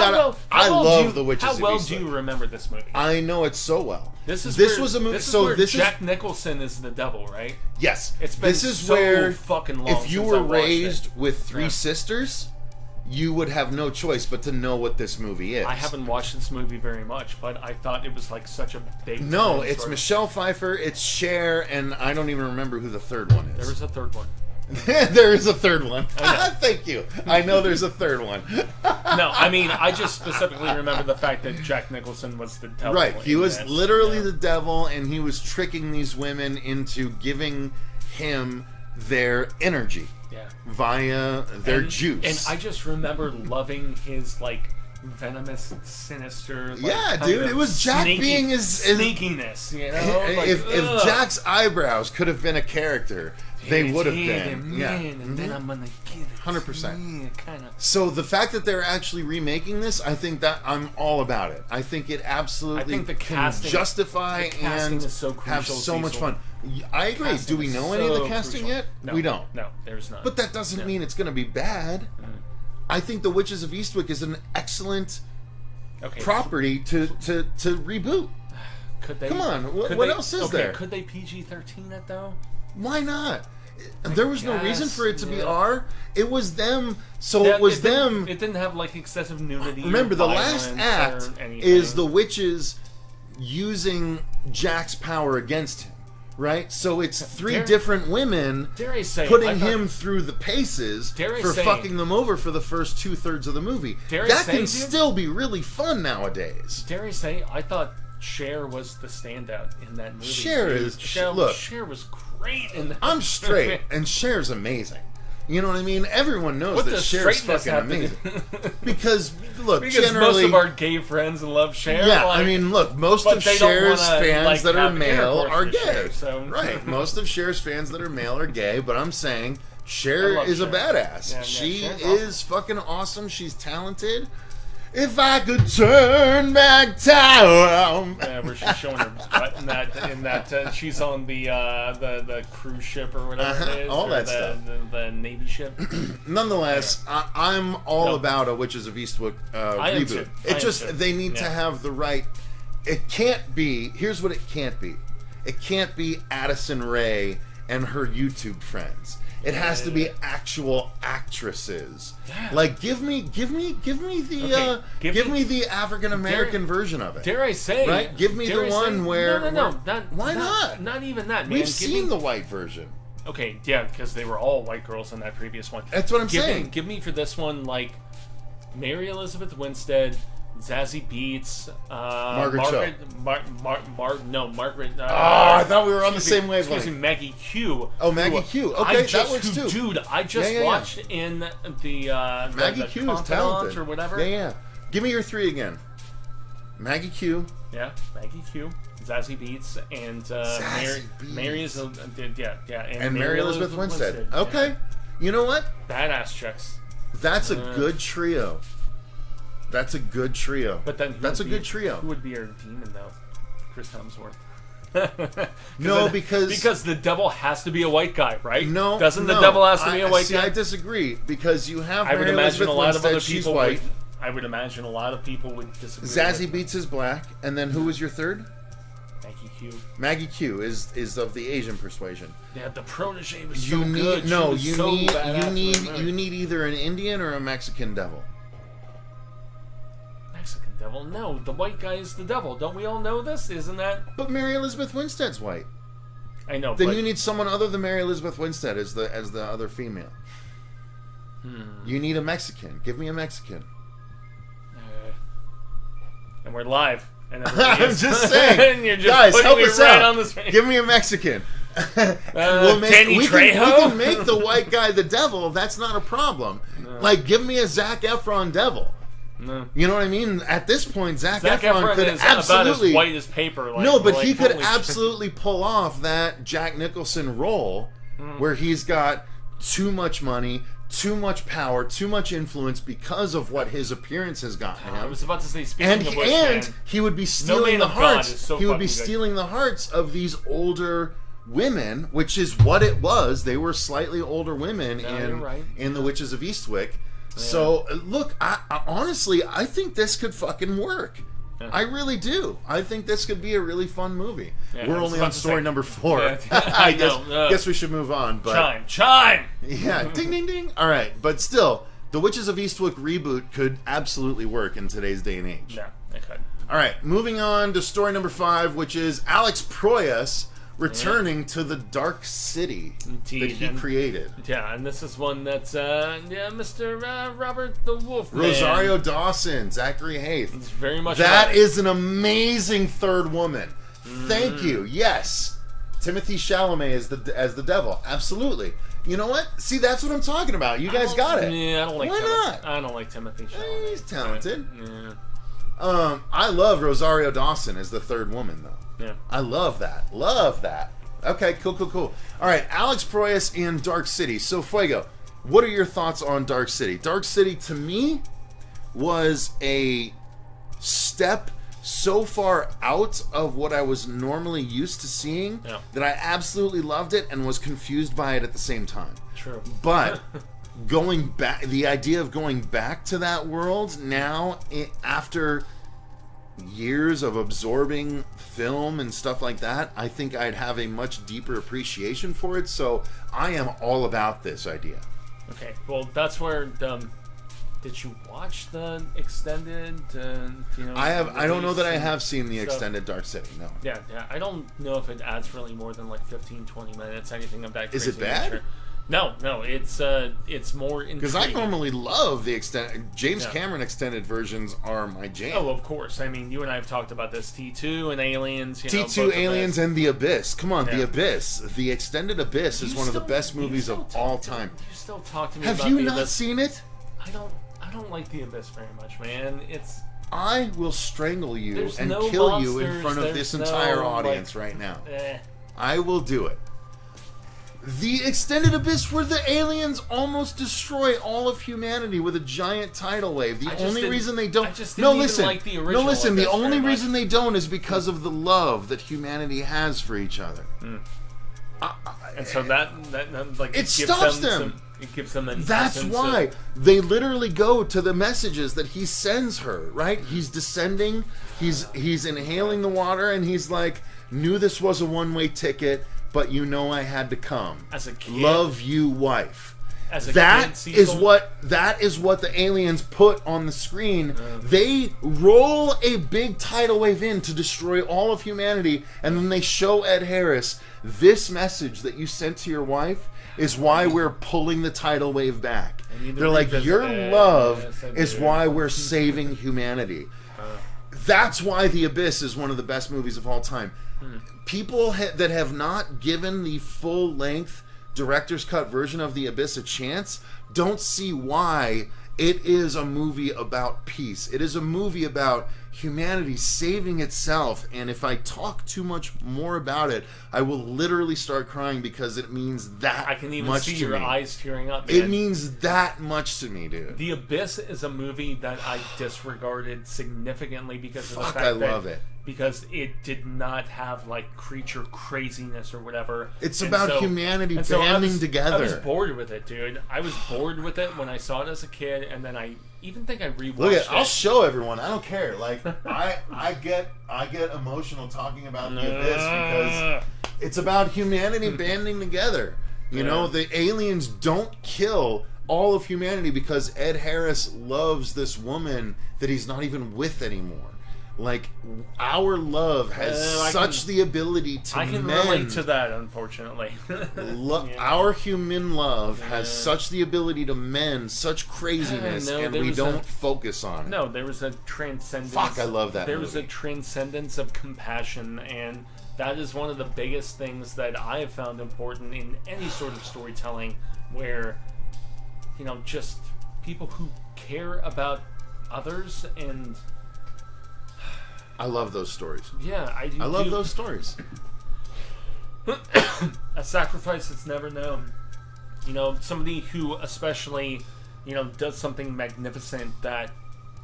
love the Witches of How well Eastwick. do you remember this movie? I know it so well. This was a movie. This Jack Nicholson is the devil, right? Yes. It's been so fucking long. If you were raised with three sisters, you would have no choice but to know what this movie is. I haven't watched this movie very much, but I thought it was like such a big... No, it's Michelle Pfeiffer, it's Cher, and I don't even remember who the third one is. There was a third one. There is a third one. Thank you. I know there's a third one. No, I mean, I just specifically remember the fact that Jack Nicholson was the devil. Right, he was literally the devil, and he was tricking these women into giving him their energy. Yeah. Via their juice. And I just remember loving his, venomous, sinister... dude, it was Jack being his... Sneakiness, you know? If Jack's eyebrows could have been a character, they would have been. And then I'm gonna give it 100%. So the fact that they're actually remaking this, I think that I'm all about it. I think it absolutely can justify and have so much fun. I agree. Do we know any of the casting yet? No, we don't. No, there's not. But that doesn't mean it's going to be bad. I think The Witches of Eastwick is an excellent property to reboot. Could they? Come on, what else is there? Could they PG-13 it though? Why not? There was no reason for it to be R. It was them. So it was them. It didn't have excessive nudity. Remember, or the last act is the witches using Jack's power against him. Right? So it's three different women putting him through the paces for fucking them over for the first 2/3 of the movie. That can still be really fun nowadays. Dare I say, I thought Cher was the standout in that movie. Cher was great in that. I'm straight, and Cher's amazing. You know what I mean? Everyone knows that Cher's fucking amazing. Because generally... most of our gay friends love Cher. Yeah, I mean, look, most of Cher's fans that are male are gay. Cher, so. Right, most of Cher's fans that are male are gay, but I'm saying Cher is a badass. Yeah, she Cher's is fucking awesome. She's talented. If I could turn back time. Where she's showing her butt in that she's on the cruise ship or whatever it is, all or that stuff. The Navy ship. Nonetheless, I'm all about a Witches of Eastwick reboot. It just they need to have the right. It can't be. Here's what it can't be. It can't be Addison Rae and her YouTube friends. It has to be actual actresses. Yeah. Like give me the African American version of it. Dare I say? Right? Give me the one where why not? Not even that. Man. We've seen the white version. Okay, yeah, because they were all white girls in that previous one. That's what I'm saying. Give me for this one like Mary Elizabeth Winstead, Zazie Beetz, Margaret Cho. Margaret. I thought we were on the same wavelength. Excuse me, Maggie Q. Oh, Maggie Q. Okay, that works too. Dude, I just watched in the Maggie the Q is talented or whatever. Yeah. Give me your three again. Maggie Q. Yeah, Maggie Q. Zazie Beetz and Mary is and Mary Elizabeth Winstead. Okay, you know what? Badass chicks. That's a good trio. That's a good trio. But then that's a good trio. Who would be our demon though? Chris Hemsworth. No, because the devil has to be a white guy, right? No, doesn't the devil has to be a white guy? I disagree because you have. I would imagine a lot of other people. White. I would imagine a lot of people would disagree. Zazie Beetz is black, and then who was your third? Maggie Q. Maggie Q is of the Asian persuasion. Yeah, the protege was so good. You need either an Indian or a Mexican devil. Mexican devil? No, the white guy is the devil. Don't we all know this? Isn't that? But Mary Elizabeth Winstead's white. I know. Then you need someone other than Mary Elizabeth Winstead as the other female. You need a Mexican. Give me a Mexican. And we're live. And I'm just saying. You're just guys, help us right out. Give me a Mexican. we can make the white guy the devil. That's not a problem. No. Like, give me a Zac Efron devil. No. You know what I mean? At this point, Zac Efron could is absolutely about as white as paper. Like, no, but he could absolutely pull off that Jack Nicholson role where he's got too much money, too much power, too much influence because of what his appearance has gotten him. I was about to say, speaking of which, and he would be stealing the hearts. He would be stealing the hearts of these older women, which is what it was. They were slightly older women in the Witches of Eastwick. Yeah. So look, I honestly, I think this could fucking work. Yeah. I really do. I think this could be a really fun movie. Yeah, we're only on story number 4. Yeah. I guess we should move on. But chime. Yeah, ding, ding, ding. All right, but still, the Witches of Eastwick reboot could absolutely work in today's day and age. Yeah, it could. All right, moving on to story number 5, which is Alex Proyas returning to the Dark City that he created. Yeah, and this is one that's Mr. Robert the Wolfman. Rosario Dawson, Zachary Hayth. It's very much that is an amazing third woman. Thank you. Yes, Timothy Chalamet as the devil. Absolutely. You know what? See, that's what I'm talking about. You guys got it. Yeah, I don't like. Why not? I don't like Timothy Chalamet. He's talented. Yeah. I love Rosario Dawson as the third woman, though. Yeah. I love that. Love that. Okay, cool. All right, Alex Proyas in Dark City. So, Fuego, what are your thoughts on Dark City? Dark City, to me, was a step so far out of what I was normally used to seeing that I absolutely loved it and was confused by it at the same time. True. But going back, the idea of going back to that world now, after years of absorbing film and stuff like that, I think I'd have a much deeper appreciation for it. So I am all about this idea. Okay, well, that's where did you watch the extended? I have. I don't know that I have seen the extended Dark City. No. Yeah. I don't know if it adds really more than like 15-20 minutes. Anything of that. Is it bad? Nature. No, it's more intriguing. Because I normally love the James Cameron extended versions are my jam. Oh, of course. I mean, you and I have talked about this. T2 and Aliens. T2, Aliens, and The Abyss. Come on, The Abyss. The extended Abyss is one of the best movies of all time. You still talk to me about The Abyss. Have you not seen it? I don't like The Abyss very much, man. I will strangle you and kill you in front of this entire audience right now. I will do it. The Extended Abyss, where the aliens almost destroy all of humanity with a giant tidal wave. The only reason they don't... No, listen. The only reason they don't is because of the love that humanity has for each other. And so that like it stops them. It gives them an That's why they literally go to the messages that he sends her, right? He's descending, he's inhaling the water, and he's like, knew this was a one-way ticket, but you know I had to come. As a kid. Love you, wife. As a that kid, is what the aliens put on the screen. They roll a big tidal wave in to destroy all of humanity, and then they show Ed Harris, this message that you sent to your wife is why we're pulling the tidal wave back. They're like, your love is why we're saving humanity. That's why The Abyss is one of the best movies of all time. People that have not given the full-length director's cut version of The Abyss a chance don't see why it is a movie about peace. It is a movie about humanity saving itself, and if I talk too much more about it, I will literally start crying because it means that much to me. I can even see your eyes tearing up. It means that much to me, dude. The Abyss is a movie that I disregarded significantly because of the fact I love it. Because it did not have like creature craziness or whatever. It's about humanity banding together. I was bored with it, dude. I was bored with it when I saw it as a kid, and then I even think I rewatched it. I'll show everyone. I don't care. Like I get emotional talking about The Abyss because it's about humanity banding together. You know, the aliens don't kill all of humanity because Ed Harris loves this woman that he's not even with anymore. Like, our love has the ability to mend. I can relate to that, unfortunately. Our human love has such the ability to mend such craziness, and we don't focus on it. No, there was a transcendence. Fuck, I love that There movie. was a transcendence of compassion, and that is one of the biggest things that I have found important in any sort of storytelling where, you know, just people who care about others and... I love those stories. Yeah, I do. I love those stories. A sacrifice that's never known. You know, somebody who especially, you know, does something magnificent that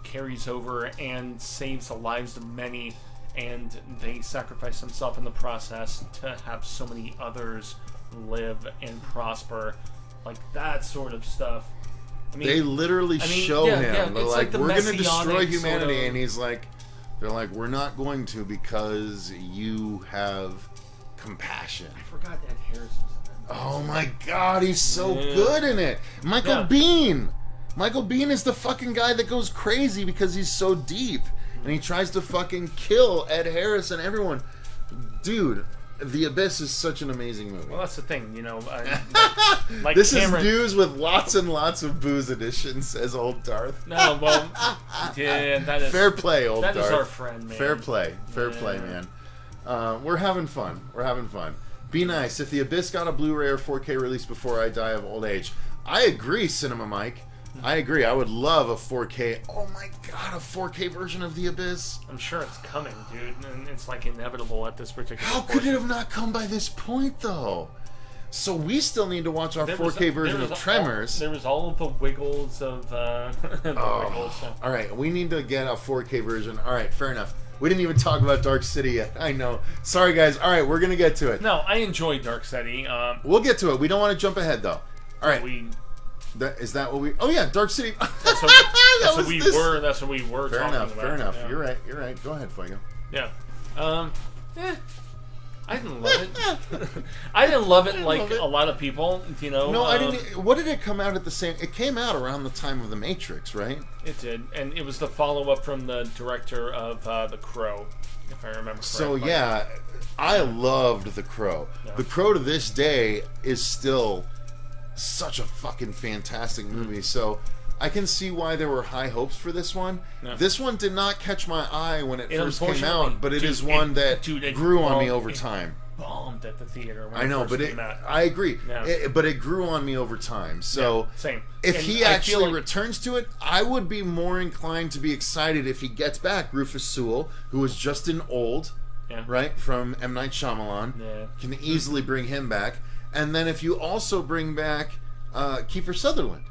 carries over and saves the lives of many, and they sacrifice themselves in the process to have so many others live and prosper. Like that sort of stuff. I mean, they literally show him. They're like, the we're going to destroy humanity. Sort of... And he's like, they're like, we're not going to because you have compassion. I forgot Ed Harris was in that. Oh my god, he's so good in it. Michael Biehn. Michael Biehn is the fucking guy that goes crazy because he's so deep. And he tries to fucking kill Ed Harris and everyone. Dude, The Abyss is such an amazing movie. Well, that's the thing, you know. Like this Cameron... is news with lots and lots of booze editions, says old Darth. No, well, yeah, that is... Fair play, old Darth. That is our friend, man. Fair play, man. We're having fun. Be nice. If The Abyss got a Blu-ray or 4K release before I die of old age. I agree, Cinema Mike. I agree. I would love a 4K. Oh my god, a 4K version of The Abyss. I'm sure it's coming, dude. And it's like inevitable at this particular point. How could it have not come by this point, though? So we still need to watch our 4K version of Tremors. There was all of the wiggles of... All right, we need to get a 4K version. All right, fair enough. We didn't even talk about Dark City yet. I know. Sorry, guys. All right, we're going to get to it. No, I enjoy Dark City. We'll get to it. We don't want to jump ahead, though. All right. Is that what we... Oh, yeah, Dark City. That's what we were fair talking enough, about. Fair enough. Yeah. You're right. Go ahead, Fuego. Yeah. I didn't love it. I didn't love it like a lot of people, you know. No, I didn't... What did it come out at the same... It came out around the time of The Matrix, right? It did. And it was the follow-up from the director of The Crow, if I remember correctly. So, yeah, I loved The Crow. Yeah. The Crow to this day is still... such a fucking fantastic movie. So I can see why there were high hopes for this one. Yeah. This one did not catch my eye when it first came out, but it is one that grew on me over time. Bombed at the theater when I know, but I agree. Yeah. But it grew on me over time. So same. If he actually returns to it, I would be more inclined to be excited if he gets back Rufus Sewell, who was just in Old, right, from M. Night Shyamalan. Yeah. Can easily bring him back. And then if you also bring back Kiefer Sutherland,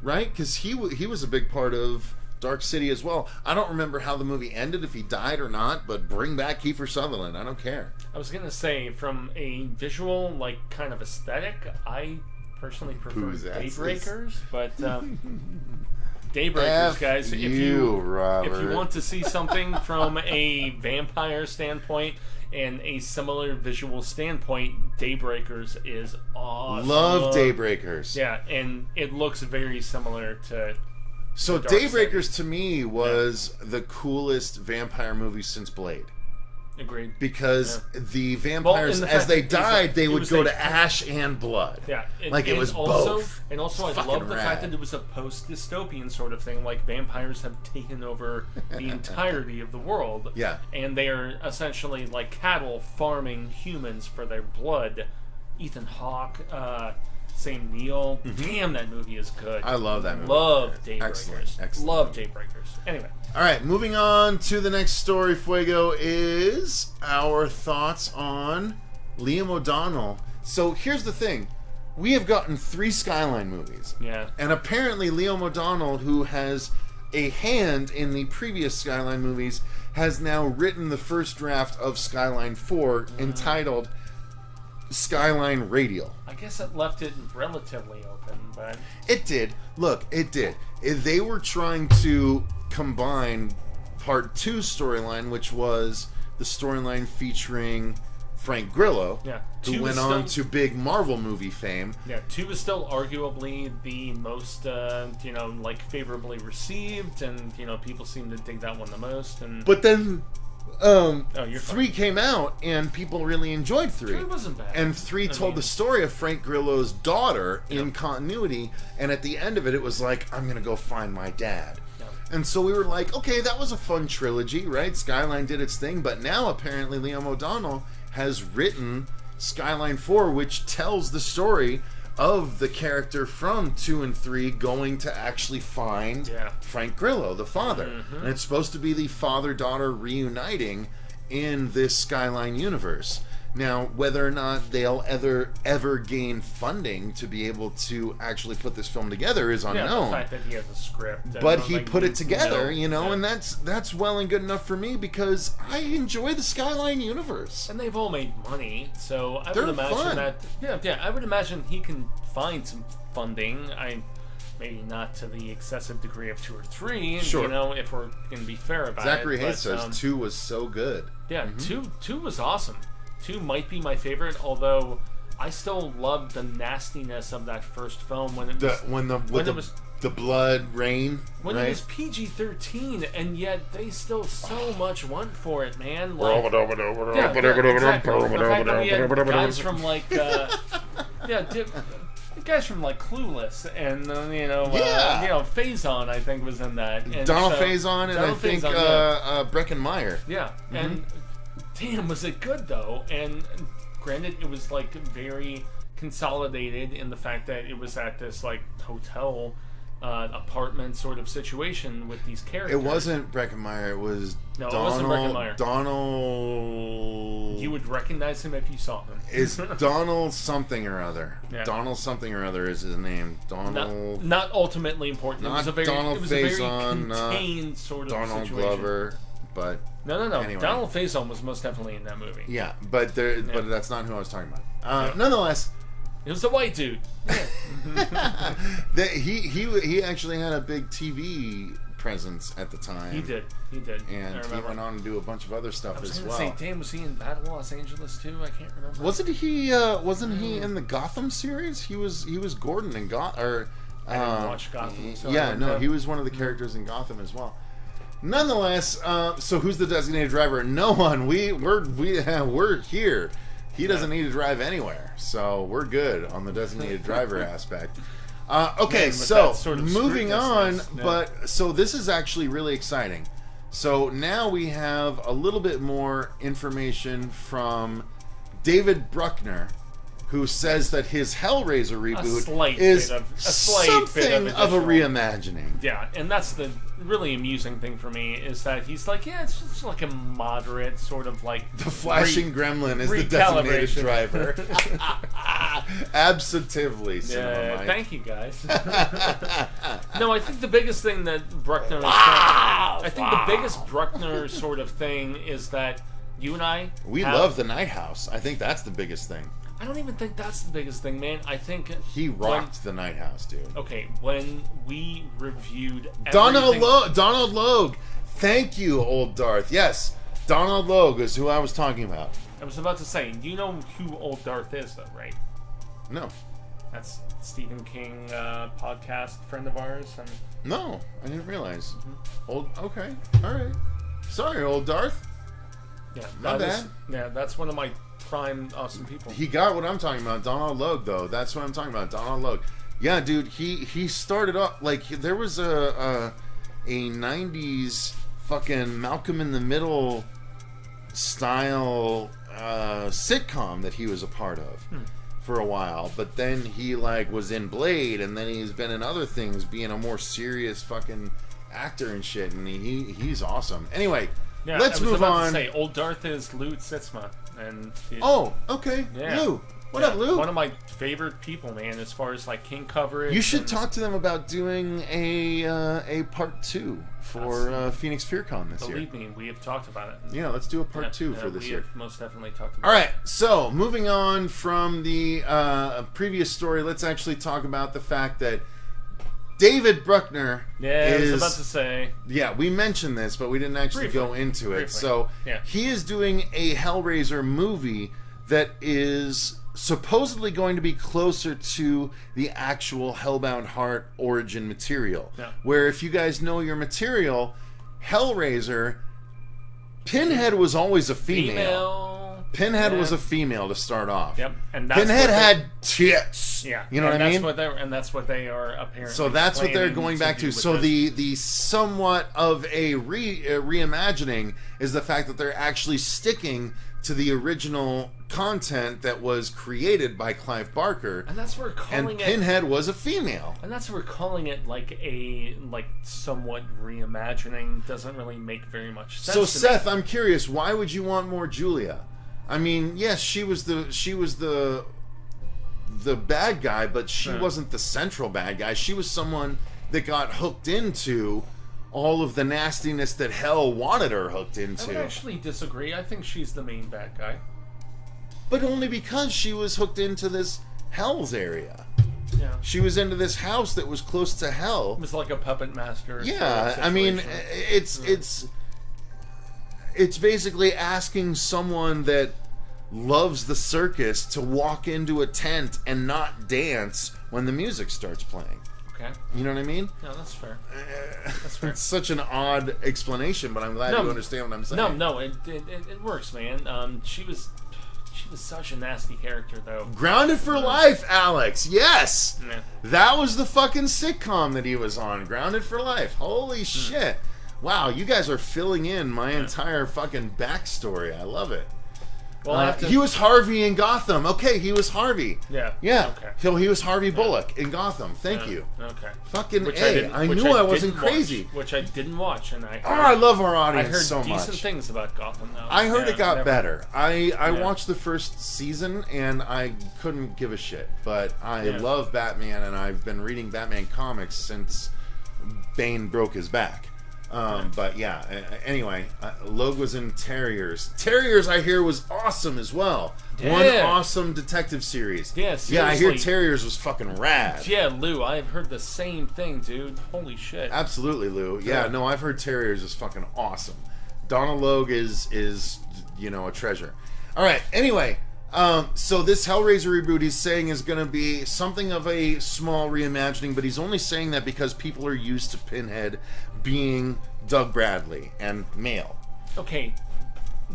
right? Because he was a big part of Dark City as well. I don't remember how the movie ended, if he died or not, but bring back Kiefer Sutherland. I don't care. I was gonna say, from a visual, like, kind of aesthetic, I personally prefer Daybreakers, but Daybreakers, guys. If you want to see something from a vampire standpoint and a similar visual standpoint, Daybreakers is awesome. Love Daybreakers. Yeah, and it looks very similar to. So Daybreakers to me was the coolest vampire movie since Blade. Agreed. Because the vampires, as they died, they would go to ash and blood. Yeah. It was both. And also, I love the fact that it was a post-dystopian sort of thing. Like, vampires have taken over the entirety of the world. Yeah. And they are essentially like cattle farming humans for their blood. Ethan Hawke, Sam Neill. Damn, that movie is good. I love that movie. Love Daybreakers. Excellent. Love Daybreakers. Anyway. All right, moving on to the next story, Fuego, is our thoughts on Liam O'Donnell. So here's the thing. We have gotten 3 Skyline movies. Yeah. And apparently Liam O'Donnell, who has a hand in the previous Skyline movies, has now written the first draft of Skyline 4 entitled Skyline Radial. I guess it left it relatively open, but... It did. Look, it did. They were trying to combine part 2 storyline, which was the storyline featuring Frank Grillo, who went on to big Marvel movie fame. Yeah, 2 is still arguably the most, favorably received, and, people seem to dig that one the most. And But then... 3 fine. came out, and people really enjoyed 3. 3 wasn't bad. And 3 told the story of Frank Grillo's daughter in continuity, and at the end of it, it was like, I'm going to go find my dad. And so we were like, okay, that was a fun trilogy, right? Skyline did its thing, but now apparently Liam O'Donnell has written Skyline 4, which tells the story of the character from 2 and 3 going to actually find Frank Grillo, the father. And it's supposed to be the father-daughter reuniting in this Skyline universe. Now, whether or not they'll ever gain funding to be able to actually put this film together is unknown. Yeah, the fact that he has a script. But he put it together, and that's well and good enough for me because I enjoy the Skyline universe. And they've all made money, so I They're would imagine fun. that... I would imagine he can find some funding. Maybe not to the excessive degree of 2 or 3, Sure. If we're going to be fair about Zachary it. Hayes says 2 was so good. Yeah, 2 was awesome. 2 might be my favorite, although I still loved the nastiness of that first film when it was the blood rain. When right? it was PG-13, and yet they still so much went for it, man. Like, exactly. The fact that we had guys from like guys from like Clueless and Faison, I think, was in that. And Donald Faison and I think Breckin Meyer. Yeah, and damn, was it good though? And granted, it was like very consolidated in the fact that it was at this like hotel apartment sort of situation with these characters. It wasn't Breckin Meyer. It was it wasn't Breckin Meyer. Donald. You would recognize him if you saw him. Is Donald something or other? Yeah. Donald something or other is his name. Donald. Not ultimately important. Not it was a very, Donald it was a Faison, very contained sort of Donald situation. Glover, but no. Anyway. Donald Faison was most definitely in that movie. Yeah, but that's not who I was talking about. Nonetheless. It was a white dude. Yeah. He actually had a big TV presence at the time. He did. And he went on to do a bunch of other stuff as well. Say, damn, was he in Battle Los Angeles too? I can't remember. Wasn't he in the Gotham series? He was Gordon in Gotham. I didn't watch Gotham. So he was one of the characters in Gotham as well. Nonetheless, so who's the designated driver? No one. We're here. He doesn't need to drive anywhere, so we're good on the designated driver aspect. Okay, so sort of moving on, but so this is actually really exciting. So now we have a little bit more information from David Bruckner, who says that his Hellraiser reboot is something of a reimagining. Yeah, and that's the really amusing thing for me is that he's like, it's just like a moderate sort of like the flashing gremlin is the designated driver. Absentively, Cinema Mike. Thank you, guys. No, I think the biggest thing that Bruckner the biggest Bruckner sort of thing is that you and I love the Night House. I think that's the biggest thing. I don't even think that's the biggest thing, man. I think he rocked the Night House, dude. Okay, when we reviewed Donald Logue. Thank you, Old Darth. Yes, Donald Logue is who I was talking about. I was about to say, you know who Old Darth is, though, right? No. That's Stephen King podcast friend of ours. No, I didn't realize. Okay, all right. Sorry, Old Darth. Yeah, my bad. That's one of my prime awesome people. He got what I'm talking about. Donald Logue, though. That's what I'm talking about. Donald Logue. Yeah, dude. He started off like there was a 90s fucking Malcolm in the Middle style sitcom that he was a part of for a while, but then he like was in Blade, and then he's been in other things, being a more serious fucking actor and shit, and he's awesome. Anyway, let's move on. To say, Old Darth is Lou Sitzma, and okay, Lou. What up, Lou? One of my favorite people, man, as far as like King coverage. You should talk to them about doing a part 2 for Phoenix FearCon this year. Believe me, we have talked about it. Yeah, let's do a part 2 for this year. We have most definitely talked about it. All right, so moving on from the previous story, let's actually talk about the fact that David Bruckner I was about to say. Yeah, we mentioned this, but we didn't actually go into it. So he is doing a Hellraiser movie that is supposedly going to be closer to the actual Hellbound Heart origin material. Yeah. Where, if you guys know your material, Hellraiser, Pinhead was always a female. Pinhead was a female to start off. Yep. And that's Pinhead had tits. Yeah. You know what I mean? That's what they are apparently. So that's what they're going back to. So the somewhat of a reimagining is the fact that they're actually sticking to the original content that was created by Clive Barker, and that's what we're calling and Pinhead was a female, and that's what we're calling it, like somewhat reimagining. Doesn't really make very much sense. So Seth, I'm curious, why would you want more Julia? I mean, yes, she was the bad guy, but she wasn't the central bad guy. She was someone that got hooked into all of the nastiness that Hell wanted her hooked into. I would actually disagree. I think she's the main bad guy. But only because she was hooked into this Hell's area. Yeah. She was into this house that was close to Hell. It was like a puppet master. Yeah, I mean, it's basically asking someone that loves the circus to walk into a tent and not dance when the music starts playing. Okay. You know what I mean? No, that's fair. That's fair. It's such an odd explanation, but I'm glad you understand what I'm saying. No, it works, man. She was such a nasty character, though. Grounded for Life, Alex. Yes. Yeah. That was the fucking sitcom that he was on. Grounded for Life. Holy shit. Wow, you guys are filling in my entire fucking backstory. I love it. Well, he was Harvey in Gotham. Okay, he was Harvey. Yeah. Yeah. Okay. So he was Harvey Bullock in Gotham. Thank you. Okay. Fucking I knew I wasn't crazy. Which I didn't watch, and I love our audience so much. I heard decent things about Gotham, though. I heard it got better. I watched the first season, and I couldn't give a shit. But I love Batman, and I've been reading Batman comics since Bane broke his back. But yeah, anyway, Logue was in Terriers. Terriers, I hear, was awesome as well. Yeah. One awesome detective series. Yeah, seriously. Yeah, I hear Terriers was fucking rad. Yeah, Lou, I've heard the same thing, dude. Holy shit. Absolutely, Lou. Yeah, no, I've heard Terriers is fucking awesome. Donald Logue is a treasure. All right, anyway, so this Hellraiser reboot he's saying is going to be something of a small reimagining, but he's only saying that because people are used to Pinhead being Doug Bradley and male. Okay,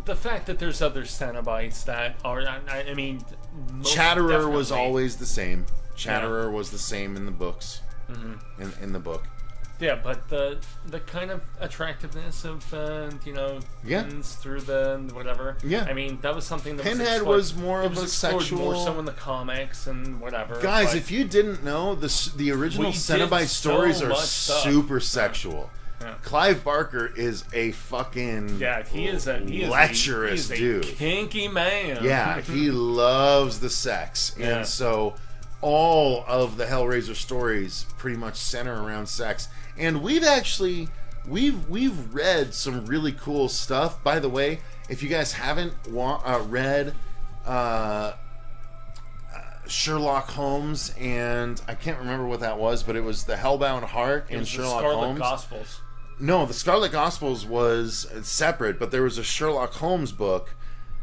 the fact that there's other Cenobites that are, I mean... Chatterer was always the same. Chatterer was the same in the books. Mm-hmm. In the book. Yeah, but the kind of attractiveness of, pins through the whatever. Yeah. I mean, that was something that Pinhead was more of a sexual... more so in the comics and whatever. Guys, if you didn't know, the original Cenobite stories are super sexual. Yeah. Clive Barker is a fucking he is a lecherous dude. Kinky man. Yeah, he loves the sex, and so all of the Hellraiser stories pretty much center around sex. And we've read some really cool stuff. By the way, if you guys haven't read Sherlock Holmes, and I can't remember what that was, but it was the Hellbound Heart and Sherlock Holmes. Gospels. No, the Scarlet Gospels was separate, but there was a Sherlock Holmes book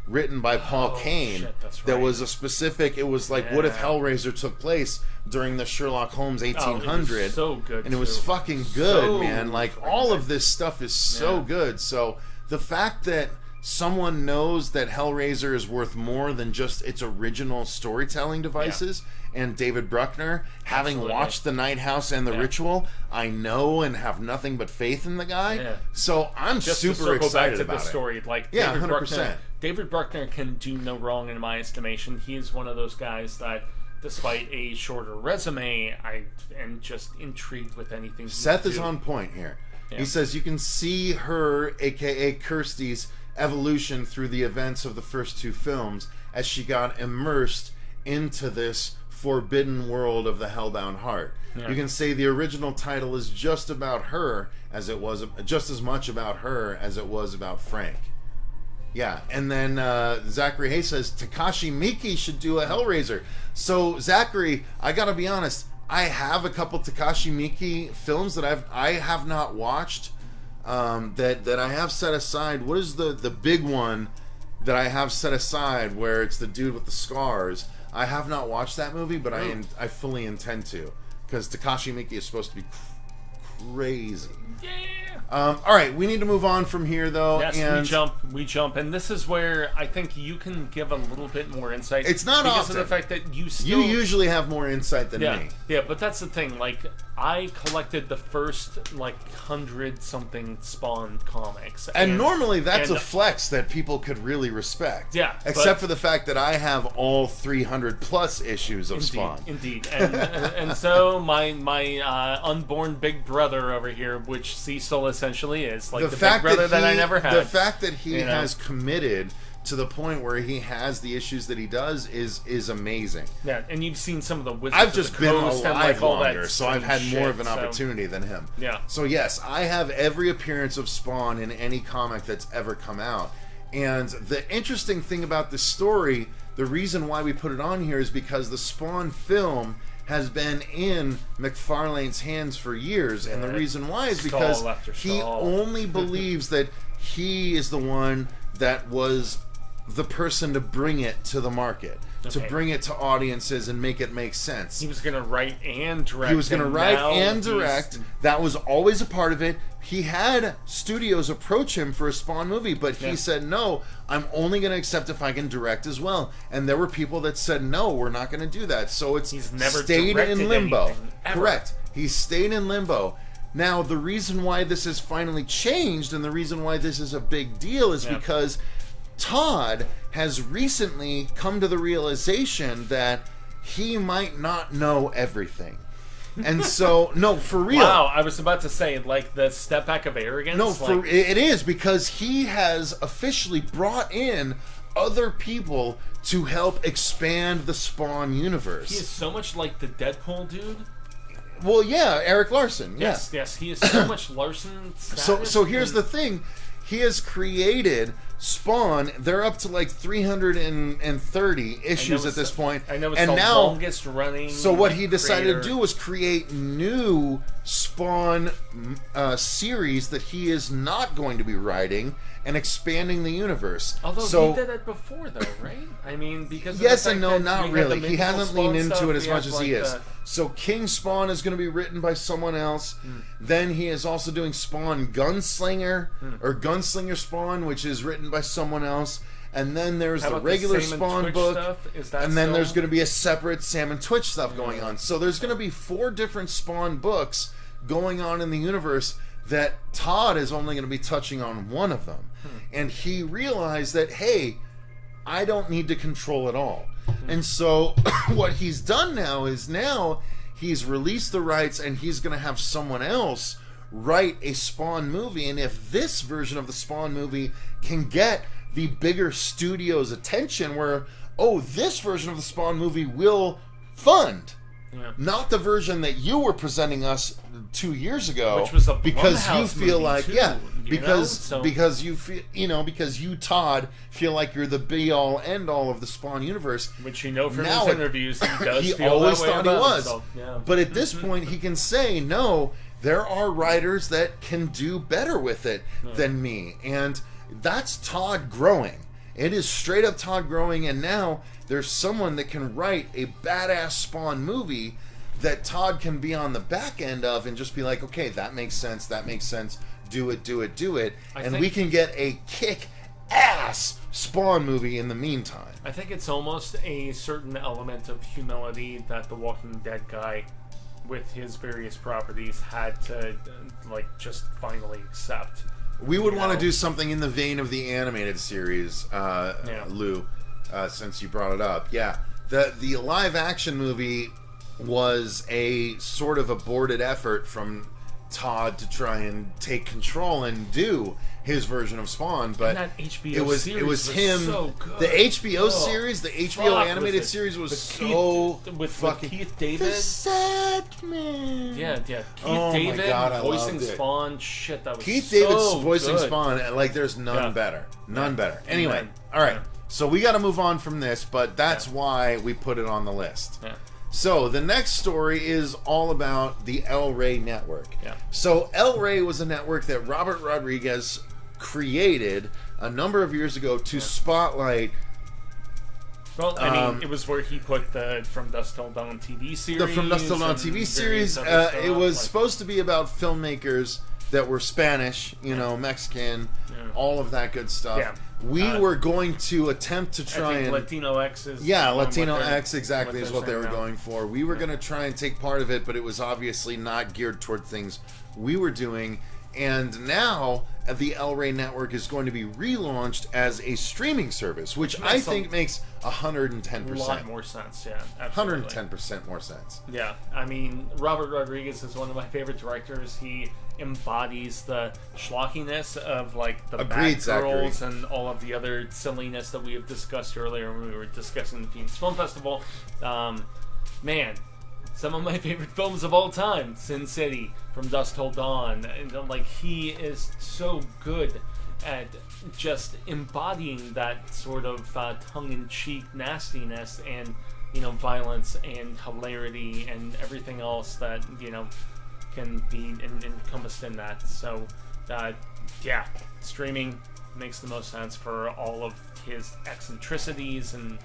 written by Paul Kane that was a specific. It was like, what if Hellraiser took place during the Sherlock Holmes 1800? It was so good, and it was fucking good, man. Like all of this stuff is so good. So the fact that someone knows that Hellraiser is worth more than just its original storytelling devices, and David Bruckner, having watched The Night House and The Ritual, I know and have nothing but faith in the guy. Yeah. So I'm just super excited back to about the story. Like yeah, David 100%. David Bruckner can do no wrong in my estimation. He is one of those guys that, despite a shorter resume, I am just intrigued with anything. Seth is on point here. Yeah. He says you can see her, aka Kirsty's, evolution through the events of the first two films as she got immersed into this forbidden world of the Hellbound Heart. Yeah. You can say the original title is just about her as it was, just as much about her as it was about Frank. Yeah, and then Zachary Hay says Takashi Miike should do a Hellraiser. So Zachary, I gotta be honest, I have a couple Takashi Miike films that I have not watched. That I have set aside. What is the big one that I have set aside where it's the dude with the scars? I have not watched that movie, but I fully intend to, because Takashi Miike is supposed to be crazy. Yeah. All right, we need to move on from here, though. Yes, and we jump, and this is where I think you can give a little bit more insight. It's not because often. of the fact that you usually have more insight than me. Yeah, but that's the thing. Like, I collected the first 100-something Spawn comics, and normally that's a flex that people could really respect. Yeah, except for the fact that I have all 300+ issues of Spawn. Indeed, and so my unborn big brother over here, which Cecil essentially is, like the big brother that I never had. The fact that he has committed to the point where he has the issues that he does is amazing. Yeah, and you've seen some of the Wizards I've just of the been Coast alive and all longer, that so I've had more of an so, opportunity than him. Yeah. So yes, I have every appearance of Spawn in any comic that's ever come out. And the interesting thing about this story, the reason why we put it on here is because the Spawn film has been in McFarlane's hands for years, and the reason why is because he only believes that he is the one that was the person to bring it to the market, to bring it to audiences and make it make sense. He was going to write and direct. He was going to write and direct. That was always a part of it. He had studios approach him for a Spawn movie, but he said, no, I'm only going to accept if I can direct as well. And there were people that said, no, we're not going to do that. So he's never stayed in limbo. Anything, Correct. He's stayed in limbo. Now, the reason why this has finally changed and the reason why this is a big deal is because Todd has recently come to the realization that he might not know everything. And so, no, for real. Wow, I was about to say, like, the step back of arrogance. No, it is, because he has officially brought in other people to help expand the Spawn universe. He is so much like the Deadpool dude. Well, yeah, Eric Larson. Yes, he is so much Larson status. So here's the thing. He has created Spawn. They're up to like 330 issues at this point. I know it's the longest running. So what he decided to do was create new Spawn series that he is not going to be writing and expanding the universe. Although he did it before, though, right? I mean, because yes and no, not really. He hasn't leaned into it as much as he is. So King Spawn is going to be written by someone else. Then he is also doing Spawn Gunslinger or Gunslinger Spawn, which is written by someone else. And then there's the regular Spawn book. And then there's going to be a separate Sam and Twitch stuff going on. So there's going to be 4 different Spawn books going on in the universe that Todd is only going to be touching on one of them. And he realized that, hey, I don't need to control it all. And so what he's done now is he's released the rights and he's going to have someone else write a Spawn movie, and if this version of the Spawn movie can get the bigger studio's attention, where, oh, this version of the Spawn movie will fund. Yeah. Not the version that you were presenting us 2 years ago, which was a because you Blumhouse feel movie like too, because you feel because you Todd feel like you're the be all end all of the Spawn universe, which from now his interviews he does he feel always that way thought he about was. himself. Yeah. But at this point he can say, no, there are writers that can do better with it than me, and that's Todd growing. It is straight up Todd growing, and now there's someone that can write a badass Spawn movie that Todd can be on the back end of and just be like, okay, that makes sense, do it, and we can get a kick-ass Spawn movie in the meantime. I think it's almost a certain element of humility that the Walking Dead guy, with his various properties, had to just finally accept. We would want to do something in the vein of the animated series, Lou, since you brought it up. Yeah, the live action movie was a sort of aborted effort from Todd to try and take control and do his version of Spawn, but that HBO it was him. So good. The HBO series, the HBO animated series was with fucking Keith David. The sad man. Yeah. Keith Oh David my God, I voicing loved it. Spawn. Shit, that was Keith so David's voicing good. Spawn. Like, there's none better. None better. Anyway, Yeah. all right. Yeah. So we got to move on from this, but that's why we put it on the list. Yeah. So the next story is all about the Rey Network. Yeah. So Rey was a network that Robert Rodriguez created a number of years ago to spotlight. Well, I mean, it was where he put the From Dusk Till Dawn TV series. The From Dusk Till Dawn TV series. It was supposed to be about filmmakers that were Spanish, Mexican, all of that good stuff. Yeah. We were going to attempt to try and Latino X is Latino X exactly is what they were saying now. going for. We were going to try and take part of it, but it was obviously not geared toward things we were doing. And now the Rey Network is going to be relaunched as a streaming service, which I think makes 110%. A lot more sense, yeah. Absolutely. 110% more sense. Yeah, I mean, Robert Rodriguez is one of my favorite directors. He embodies the schlockiness of the Agreed, Batgirls and all of the other silliness that we have discussed earlier when we were discussing the Phoenix Film Festival. Man, some of my favorite films of all time: Sin City, From Dusk Till Dawn. And, he is so good at just embodying that sort of tongue-in-cheek nastiness and violence and hilarity and everything else that can be encompassed in that. So streaming makes the most sense for all of his eccentricities and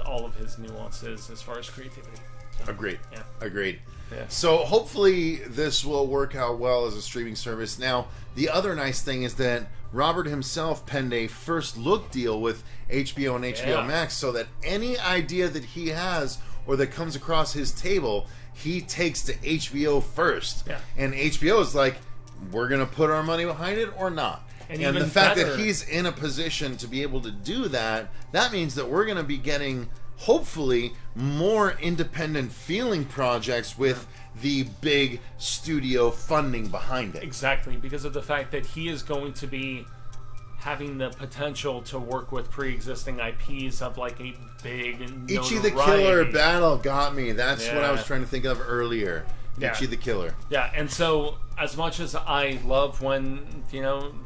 all of his nuances as far as creativity. So, Agreed. Yeah. Agreed. Yeah. So hopefully this will work out well as a streaming service. Now, the other nice thing is that Robert himself penned a first look deal with HBO and HBO Max, so that any idea that he has or that comes across his table, he takes to HBO first. Yeah. And HBO is like, we're going to put our money behind it or not. And the fact that he's in a position to be able to do that, that means that we're going to be getting, hopefully, more independent feeling projects with the big studio funding behind it. Exactly, because of the fact that he is going to be having the potential to work with pre-existing IPs of a big Ichi the Killer battle got me. That's what I was trying to think of earlier. Yeah. Ichi the Killer. Yeah, and so as much as I love when,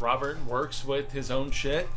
Robert works with his own shit,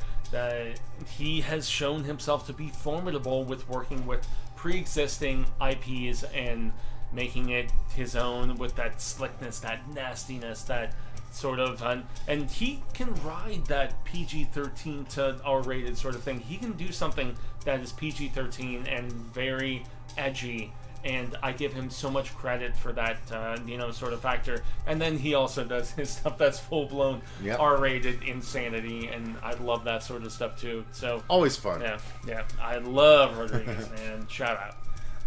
he has shown himself to be formidable with working with pre-existing IPs and making it his own with that slickness, that nastiness, that sort of... and he can ride that PG-13 to R-rated sort of thing. He can do something that is PG-13 and very edgy, and I give him so much credit for that, sort of factor. And then he also does his stuff that's full-blown R-rated insanity, and I love that sort of stuff too. So always fun. Yeah. I love Rodriguez, man. Shout out.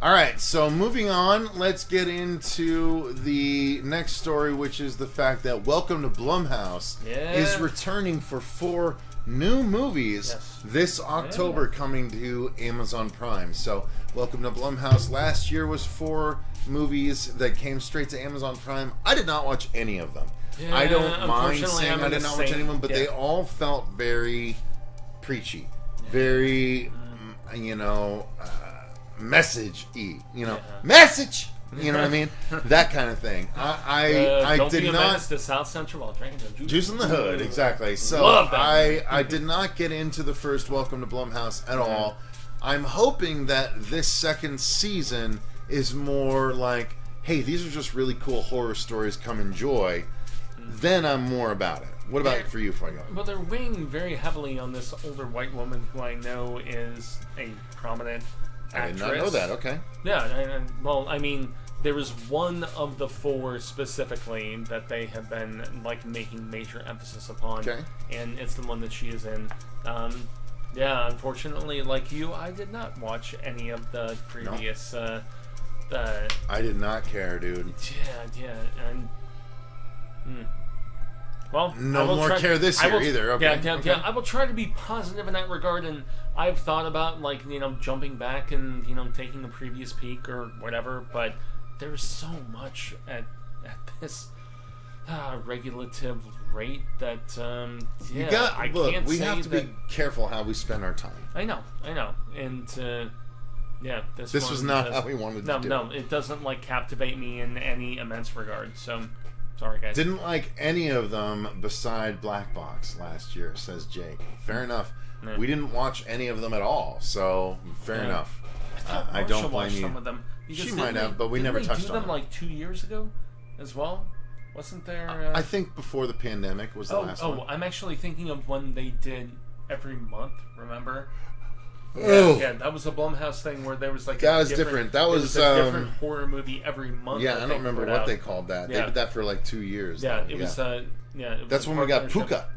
All right, so moving on, let's get into the next story, which is the fact that Welcome to Blumhouse is returning for 4 new movies Yes. this October coming to Amazon Prime. So, welcome to Blumhouse. Last year was 4 movies that came straight to Amazon Prime. I did not watch any of them. Yeah, I don't mind unfortunately, saying I'm I in did the not watch same- any of them, but yeah. they all felt very preachy, very, message-y. Message! You know what I mean? That kind of thing. I don't did be a not... menace to South Central while drinking the juice. Juice in the Hood, exactly. So Love that. I did not get into the first Welcome to Blumhouse at all. I'm hoping that this second season is more like, hey, these are just really cool horror stories, come enjoy. Then I'm more about it. What about it for you, Fuego? Well, they're weighing very heavily on this older white woman who I know is a prominent actress. I did not know that, okay. Yeah, well, I mean, there was one of the 4 specifically that they have been, making major emphasis upon. Okay. And it's the one that she is in. Yeah, unfortunately, like you, I did not watch any of the previous, I did not care, dude. Yeah, and... Well, No more care this year either. Okay. Yeah. I will try to be positive in that regard, and I've thought about jumping back and taking a previous peek or whatever. But there's so much at this regulative rate that I can't we say have to that, be careful how we spend our time. I know, and this was not how we wanted to do No, it doesn't captivate me in any immense regard. So. Sorry, guys. Didn't like any of them beside Black Box last year, says Jake. Fair enough. Yeah. We didn't watch any of them at all, so fair enough. I don't blame you. Some of them. She might have, but we never touched on them. 2 years ago as well? Wasn't there... I think before the pandemic was the last one. I'm actually thinking of when they did every month, remember? Oh. Yeah, that was a Blumhouse thing where there was that was different. That was a different horror movie every month. Yeah, I don't remember what they called that. Yeah. They did that for 2 years. Yeah, though. it was. It was that's when we got Puka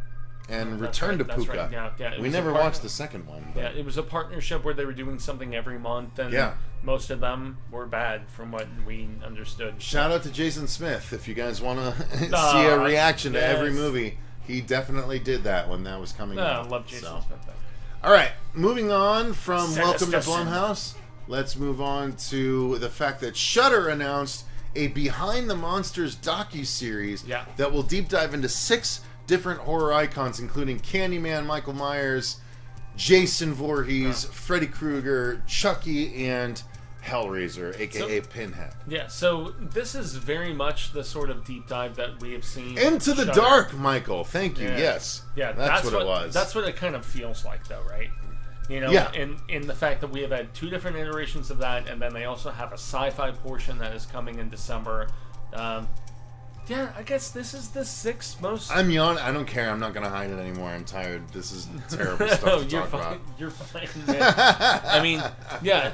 and Return to Puka. Right. Yeah, we never watched the second one. But. Yeah, it was a partnership where they were doing something every month, and most of them were bad from what we understood. Shout out to Jason Smith if you guys want to see a reaction to every movie. He definitely did that when that was coming out. I love Jason Smith. All right, moving on from Welcome to Blumhouse, let's move on to the fact that Shudder announced a Behind the Monsters docuseries that will deep dive into 6 different horror icons, including Candyman, Michael Myers, Jason Voorhees, Freddy Krueger, Chucky, and Hellraiser, a.k.a. Pinhead. Yeah, so this is very much the sort of deep dive that we have seen. Into the Dark, Michael. Thank you, yes. Yeah, that's what it was. That's what it kind of feels like, though, right? In the fact that we have had 2 different iterations of that, and then they also have a sci-fi portion that is coming in December. I guess this is the 6th most... I'm yawning. I don't care. I'm not going to hide it anymore. I'm tired. This is terrible stuff to talk about. You're fine, man. I mean,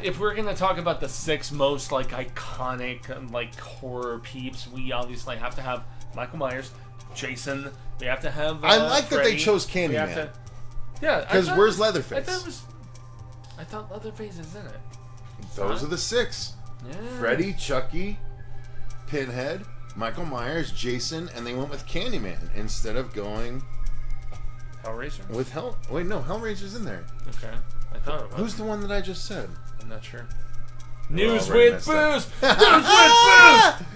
if we're going to talk about the 6 most, iconic, horror peeps, we obviously have to have Michael Myers, Jason. We have to have I like Freddy. that they chose Candyman. Because where's Leatherface? I thought Leatherface is in it. Those are the 6. Yeah. Freddy, Chucky, Pinhead, Michael Myers, Jason, and they went with Candyman instead of going Hellraiser? With Wait, no, Hellraiser's in there. Okay. I thought it was. Who's the one that I just said? I'm not sure. News with booze! News with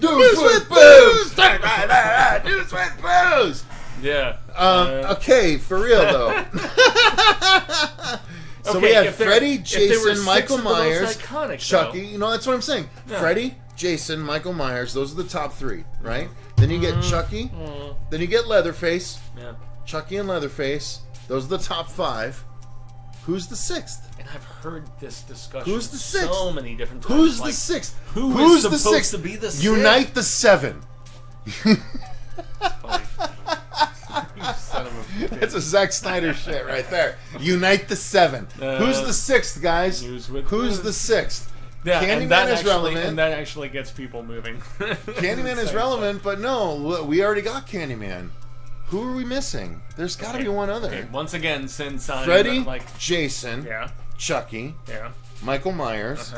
booze! News with booze! News with booze! Yeah. Okay, for real though. So we have Freddy, Jason, Michael Myers, Chucky. You know, that's what I'm saying. Yeah. Freddy, Jason, Michael Myers. Those are the top 3, right? Then you get Chucky. Then you get Leatherface. Yeah. Chucky and Leatherface. Those are the top 5. Who's the 6th? And I've heard this discussion. Who's the 6th? So many different times. Who's the 6th? Who's the 6th? To be the 6th? Unite the 7. That's a Zack Snyder shit right there. Unite the 7. Who's the 6th, guys? Who's the 6th? Yeah, Candyman is relevant. And that actually gets people moving. Candyman is relevant, but no, we already got Candyman. Who are we missing? There's got to be one other. Okay, once again, since I'm Freddy, Jason, Chucky, Chucky, Michael Myers.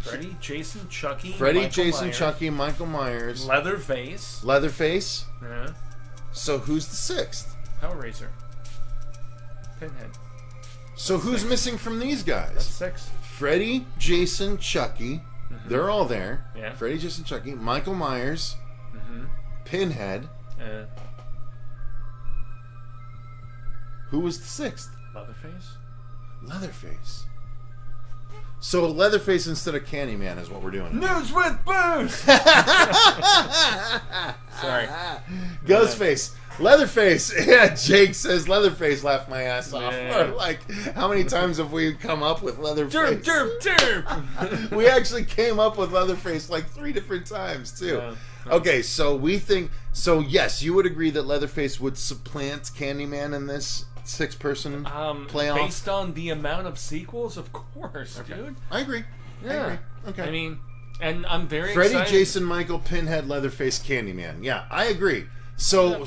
Freddy, Jason, Chucky, Chucky, Michael Myers. Leatherface. Leatherface. Yeah. So who's the 6th? Hellraiser. Pinhead. So who's missing from these That's guys? 6. Freddy, Jason, Chucky. They're all there. Yeah. Freddy, Jason, Chucky. Michael Myers. Pinhead. Who was the 6th? Leatherface? Leatherface. So Leatherface instead of Candyman is what we're doing. News with booze! Sorry. Ghostface. Leatherface. Yeah, Jake says Leatherface laughed my ass off. Yeah. Like, how many times have we come up with Leatherface? Derp! We actually came up with Leatherface like 3 different times, too. Yeah. Okay, so we think... So, yes, you would agree that Leatherface would supplant Candyman in this 6-person playoff? Based on the amount of sequels, of course, dude. I agree. Yeah. I agree. Okay. I mean, and I'm very Freddy, excited. Jason, Michael, Pinhead, Leatherface, Candyman. Yeah, I agree. So,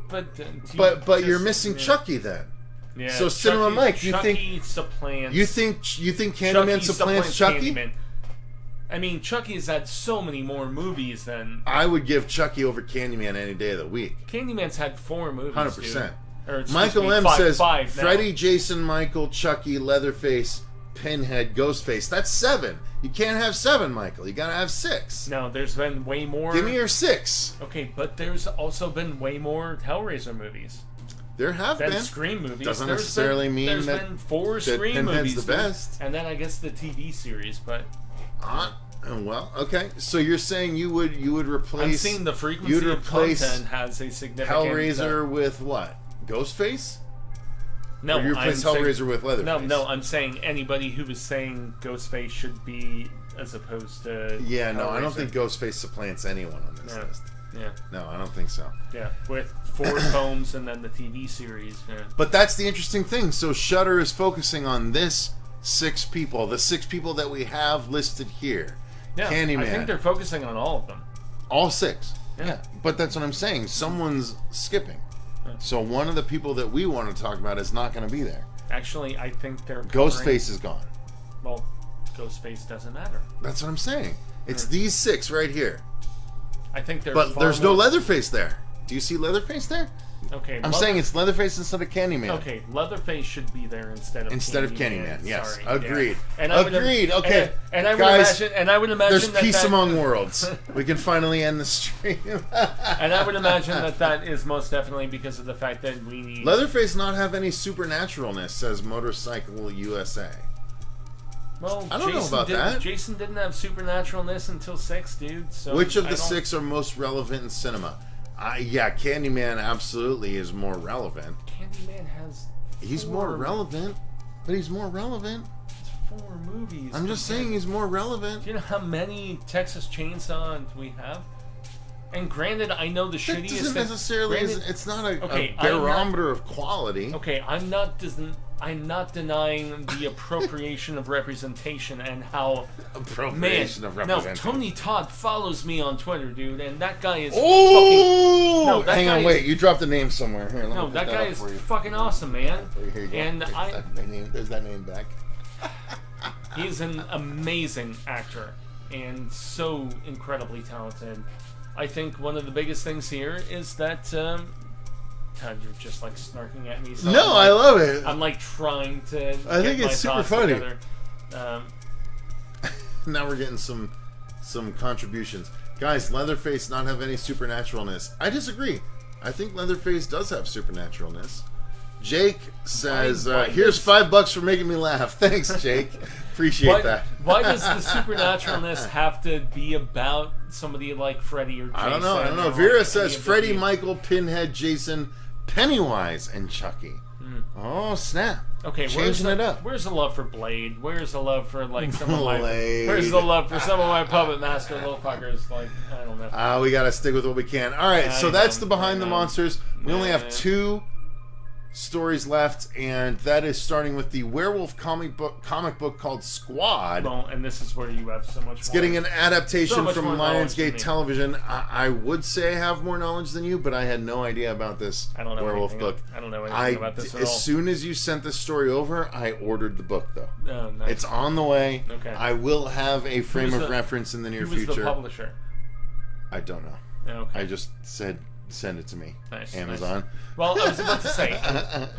but you're missing Chucky then. Yeah, So, Cinema Mike, you Chucky supplants. You think Candyman supplants Chucky? Candyman. I mean, Chucky's had so many more movies than I would give Chucky over Candyman any day of the week. Candyman's had 4 movies. 100%. Or, excuse Michael me, M five says now. Freddy, Jason, Michael, Chucky, Leatherface, Pinhead, Ghostface. That's 7. You can't have 7, Michael. You gotta have 6. No, there's been way more. Give me your 6. Okay, but there's also been way more Hellraiser movies. There have Than been. Scream movies. Doesn't there's necessarily been, mean there's that been 4 Scream Pinhead's movies. the best. And then I guess the TV series, but Well, okay. So you're saying you would replace? I'm seeing the frequency you'd of replace content has a significant Hellraiser with what? Ghostface? No, Or you replace Hellraiser with Leatherface? No, I'm saying anybody who was saying Ghostface should be as opposed to Yeah, no, I don't Hellraiser. think Ghostface supplants anyone on this list. Yeah. No, I don't think so. Yeah, with 4 films and then the TV series. Yeah. But that's the interesting thing. So Shudder is focusing on this 6 people, the 6 people that we have listed here. Yeah, Candyman. I think they're focusing on all of them. All 6. Yeah. But that's what I'm saying. Someone's skipping. So one of the people that we want to talk about is not going to be there. Actually, I think they're covering- Ghostface is gone. Well, Ghostface doesn't matter. That's what I'm saying. It's these 6 right here. I think they're But far there's more... no Leatherface there. Do you see Leatherface there? Okay, I'm saying it's Leatherface instead of Candyman. Okay, Leatherface should be there instead of Candyman. Yes, Sorry, agreed. Yeah. And I would agreed. Have, okay, and I would guys, imagine. And I would imagine there's that peace that, among worlds. We can finally end the stream. And I would imagine that is most definitely because of the fact that we need Leatherface not have any supernaturalness, says Motorcycle USA. Well, I don't know about that. Jason didn't have supernaturalness until 6, dude. So which of the 6 are most relevant in cinema? Yeah, Candyman absolutely is more relevant. Candyman has. He's more relevant, but he's more relevant. It's 4 movies. I'm just saying he's more relevant. Do you know how many Texas Chainsaw we have? And granted, I know the That shittiest. doesn't necessarily. It's not a barometer of quality. Okay, I'm not denying the appropriation of representation and how appropriation of representation. No, Tony Todd follows me on Twitter, dude, and that guy is oh! fucking. No, hang on, wait. You dropped a name somewhere. Here, let no, me that put guy up is for you. fucking awesome, man. Here you go. And There's that name back. He's an amazing actor and so incredibly talented. I think one of the biggest things here is that. God, you're just like snarking at me. So No, I love it. I'm like trying to. I think it's super funny. Together. Now we're getting some contributions, guys. Leatherface not have any supernaturalness. I disagree. I think Leatherface does have supernaturalness. Jake says, why "Here's does- $5 for making me laugh." Thanks, Jake. Appreciate that. Why does the supernaturalness have to be about somebody like Freddy or Jason? I don't know. or Vera like says any of the Freddy, people? Michael, Pinhead, Jason, Pennywise, and Chucky. Oh snap! Okay, changing it up. Where's the love for Blade? Where's the love for like some of my? Blade. Where's the love for some of my puppet master little fuckers? Like I don't know. We gotta stick with what we can. All right, so that's the Behind the Monsters. We only have 2 stories left, and that is starting with the Werewolf comic book called Squad. Well, and this is where you have so much. It's getting an adaptation from knowledge than Lionsgate me. Television. I would say I have more knowledge than you, but I had no idea about this Werewolf book. I don't know anything about this at all. As soon as you sent this story over, I ordered the book, though. Oh, nice. It's on the way. Okay. I will have a frame of reference in the near Who was future. the publisher? I don't know. Okay. I just said send it to me. Nice, Amazon. Nice. Well, I was about to say,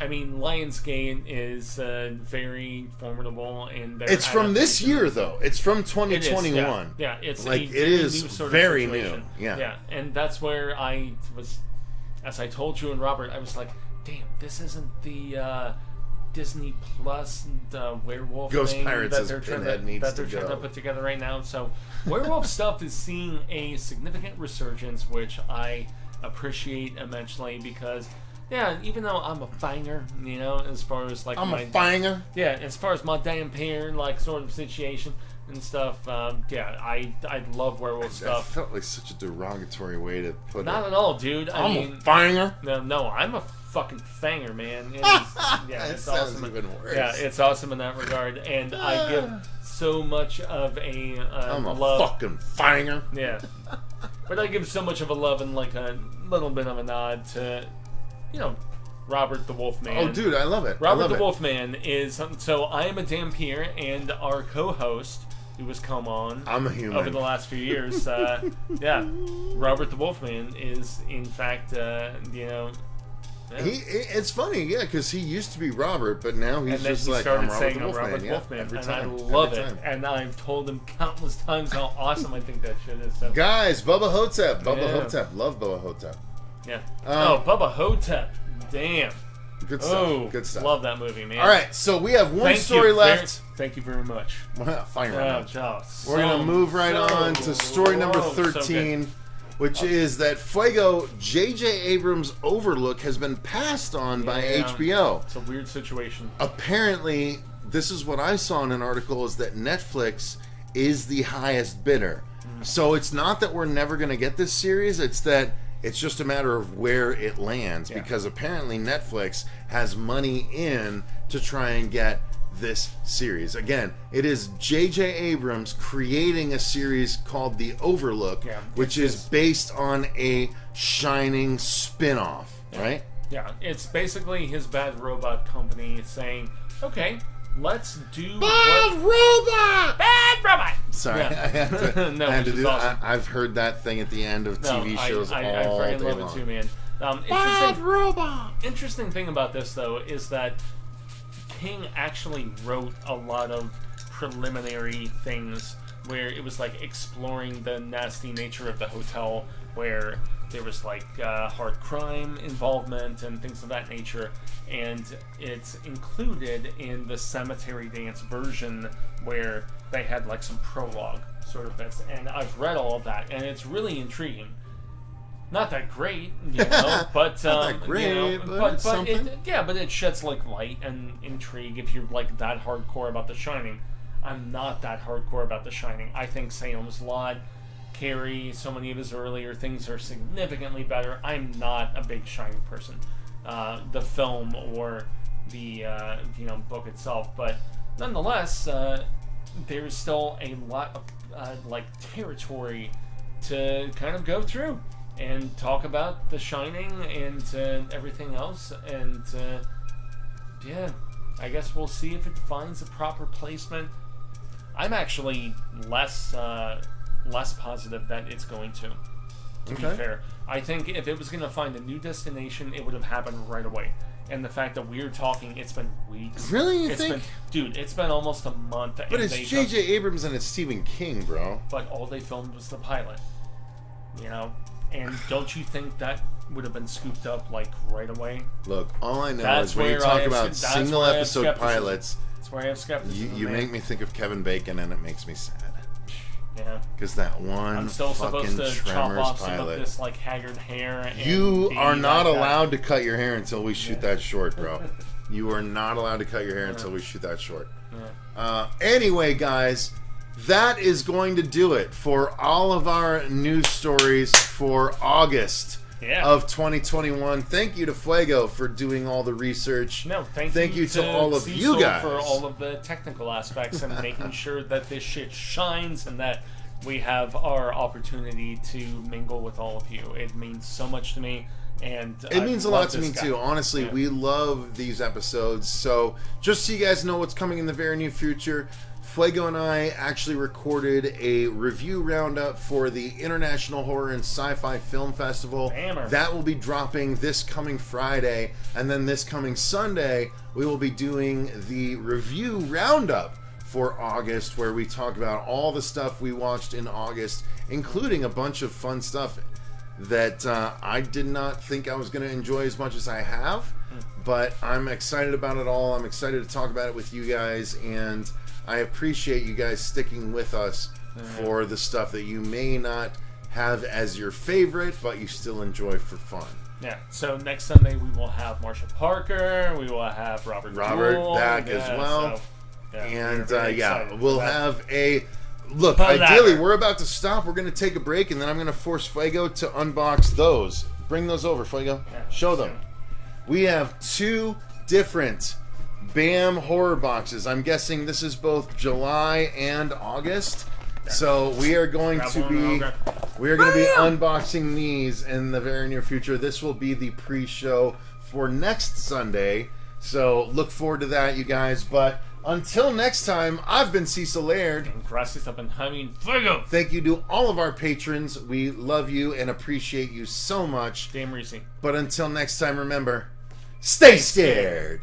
I mean, Lionsgate is very formidable in their It's from this year, though. It's from 2021. It is, yeah, it's like a it very is new sort very of situation. new. Yeah, yeah, and that's where I was, as I told you and Robert, I was like, damn, this isn't the Disney Plus werewolf Ghost thing Pirates that they're trying to put together right now. So werewolf stuff is seeing a significant resurgence, which I appreciate immensely because, yeah, even though I'm a fanger, you know, as far as like I'm a fanger. Yeah, as far as my damn pair, like sort of situation and stuff. Yeah, I love werewolf stuff. That felt like such a derogatory way to put it. Not at all, dude. I mean, a fanger. No, I'm a fucking fanger, man. It's awesome. Even worse. Yeah, it's awesome in that regard, and I give so much of a I'm a love. fucking fanger. Yeah, but I give so much of a love and like a little bit of a nod to, you know, Robert the Wolfman. Oh, dude, I love it. Robert the Wolfman is so I am a dampier, and our co-host who has come on. I'm a human. Over the last few years, yeah, Robert the Wolfman is in fact, you know. Yeah. It's funny, yeah, because he used to be Robert, but now he's just like, I'm Robert the Wolfman. Every time. I love it. And I've told him countless times how awesome I think that shit is. So. Guys, Bubba Hotep. Hotep. Love Bubba Hotep. Yeah. Bubba Hotep. Damn. Good stuff. Good stuff. Love that movie, man. All right, so we have one story left. Thank you very much. Fine right now. So we're going to move right on to story number 13. Which is that Fuego, J.J. Abrams' Overlook has been passed on by HBO. It's a weird situation. Apparently, this is what I saw in an article, is that Netflix is the highest bidder. So it's not that we're never going to get this series, it's that it's just a matter of where it lands. Because apparently Netflix has money in to try and get this series. Again, it is J.J. Abrams creating a series called The Overlook, which is based on a Shining spin-off, right? Yeah, it's basically his Bad Robot company saying, okay, let's do Bad Robot! Bad Robot! Sorry, yeah. I had to, no, I had to do awesome. I've heard that thing at the end of TV shows all day long. I very love it too, man. Bad Robot! Interesting thing about this, though, is that King actually wrote a lot of preliminary things where it was like exploring the nasty nature of the hotel, where there was like hard crime involvement and things of that nature, and it's included in the Cemetery Dance version where they had like some prologue sort of bits, and I've read all of that, and it's really intriguing. Not that great, you know, but not that great, you know, but something. But it sheds like light and intrigue if you're like that hardcore about The Shining. I'm not that hardcore about The Shining. I think Salem's Lot, Carrie, so many of his earlier things are significantly better. I'm not a big Shining person, the film or the book itself, but nonetheless, there's still a lot of like territory to kind of go through and talk about The Shining and everything else, and yeah, I guess we'll see if it finds a proper placement. I'm actually less positive that it's going to be fair. I think if it was going to find a new destination, it would have happened right away. And the fact that we're talking, it's been weeks. Really, you think? Dude, it's been almost a month. But it's J.J. Abrams and it's Stephen King, bro. But all they filmed was the pilot, you know? And don't you think that would have been scooped up like right away? Look, all I know is when you talk about single episode pilots, that's where I have skepticism. You make me think of Kevin Bacon, and it makes me sad. Yeah, because that one I'm still fucking supposed to chop Tremors off some pilot. of this like haggard hair. And you are not allowed to cut your hair until we shoot that short, bro. You are not allowed to cut your hair until we shoot that short. Anyway, guys, that is going to do it for all of our news stories for August of 2021. Thank you to Fuego for doing all the research. No, thank you to all of Cecil you guys for all of the technical aspects and making sure that this shit shines and that we have our opportunity to mingle with all of you. It means so much to me. And it means a lot to me too. Honestly, we love these episodes. So just so you guys know what's coming in the very near future, Fuego and I actually recorded a review roundup for the International Horror and Sci-Fi Film Festival. Hammer. That will be dropping this coming Friday, and then this coming Sunday, we will be doing the review roundup for August, where we talk about all the stuff we watched in August, including a bunch of fun stuff that I did not think I was going to enjoy as much as I have, but I'm excited about it all. I'm excited to talk about it with you guys, and I appreciate you guys sticking with us for the stuff that you may not have as your favorite, but you still enjoy for fun. Yeah, so next Sunday we will have Marsha Parker, we will have Robert Jewell, back as well. So, yeah, and we're very excited we'll for that. have a look. Palaver. Ideally, we're about to stop. We're going to take a break, and then I'm going to force Fuego to unbox those. Bring those over, Fuego. Yeah, Show them. We have 2 different BAM horror boxes. I'm guessing this is both July and August. So we are going Grab to one, be I'll unboxing these in the very near future. This will be the pre-show for next Sunday. So look forward to that, you guys. But until next time, I've been Cecil Laird. And gracias up and Jaime Fuego. Thank you to all of our patrons. We love you and appreciate you so much. Game Reese. But until next time, remember, stay scared.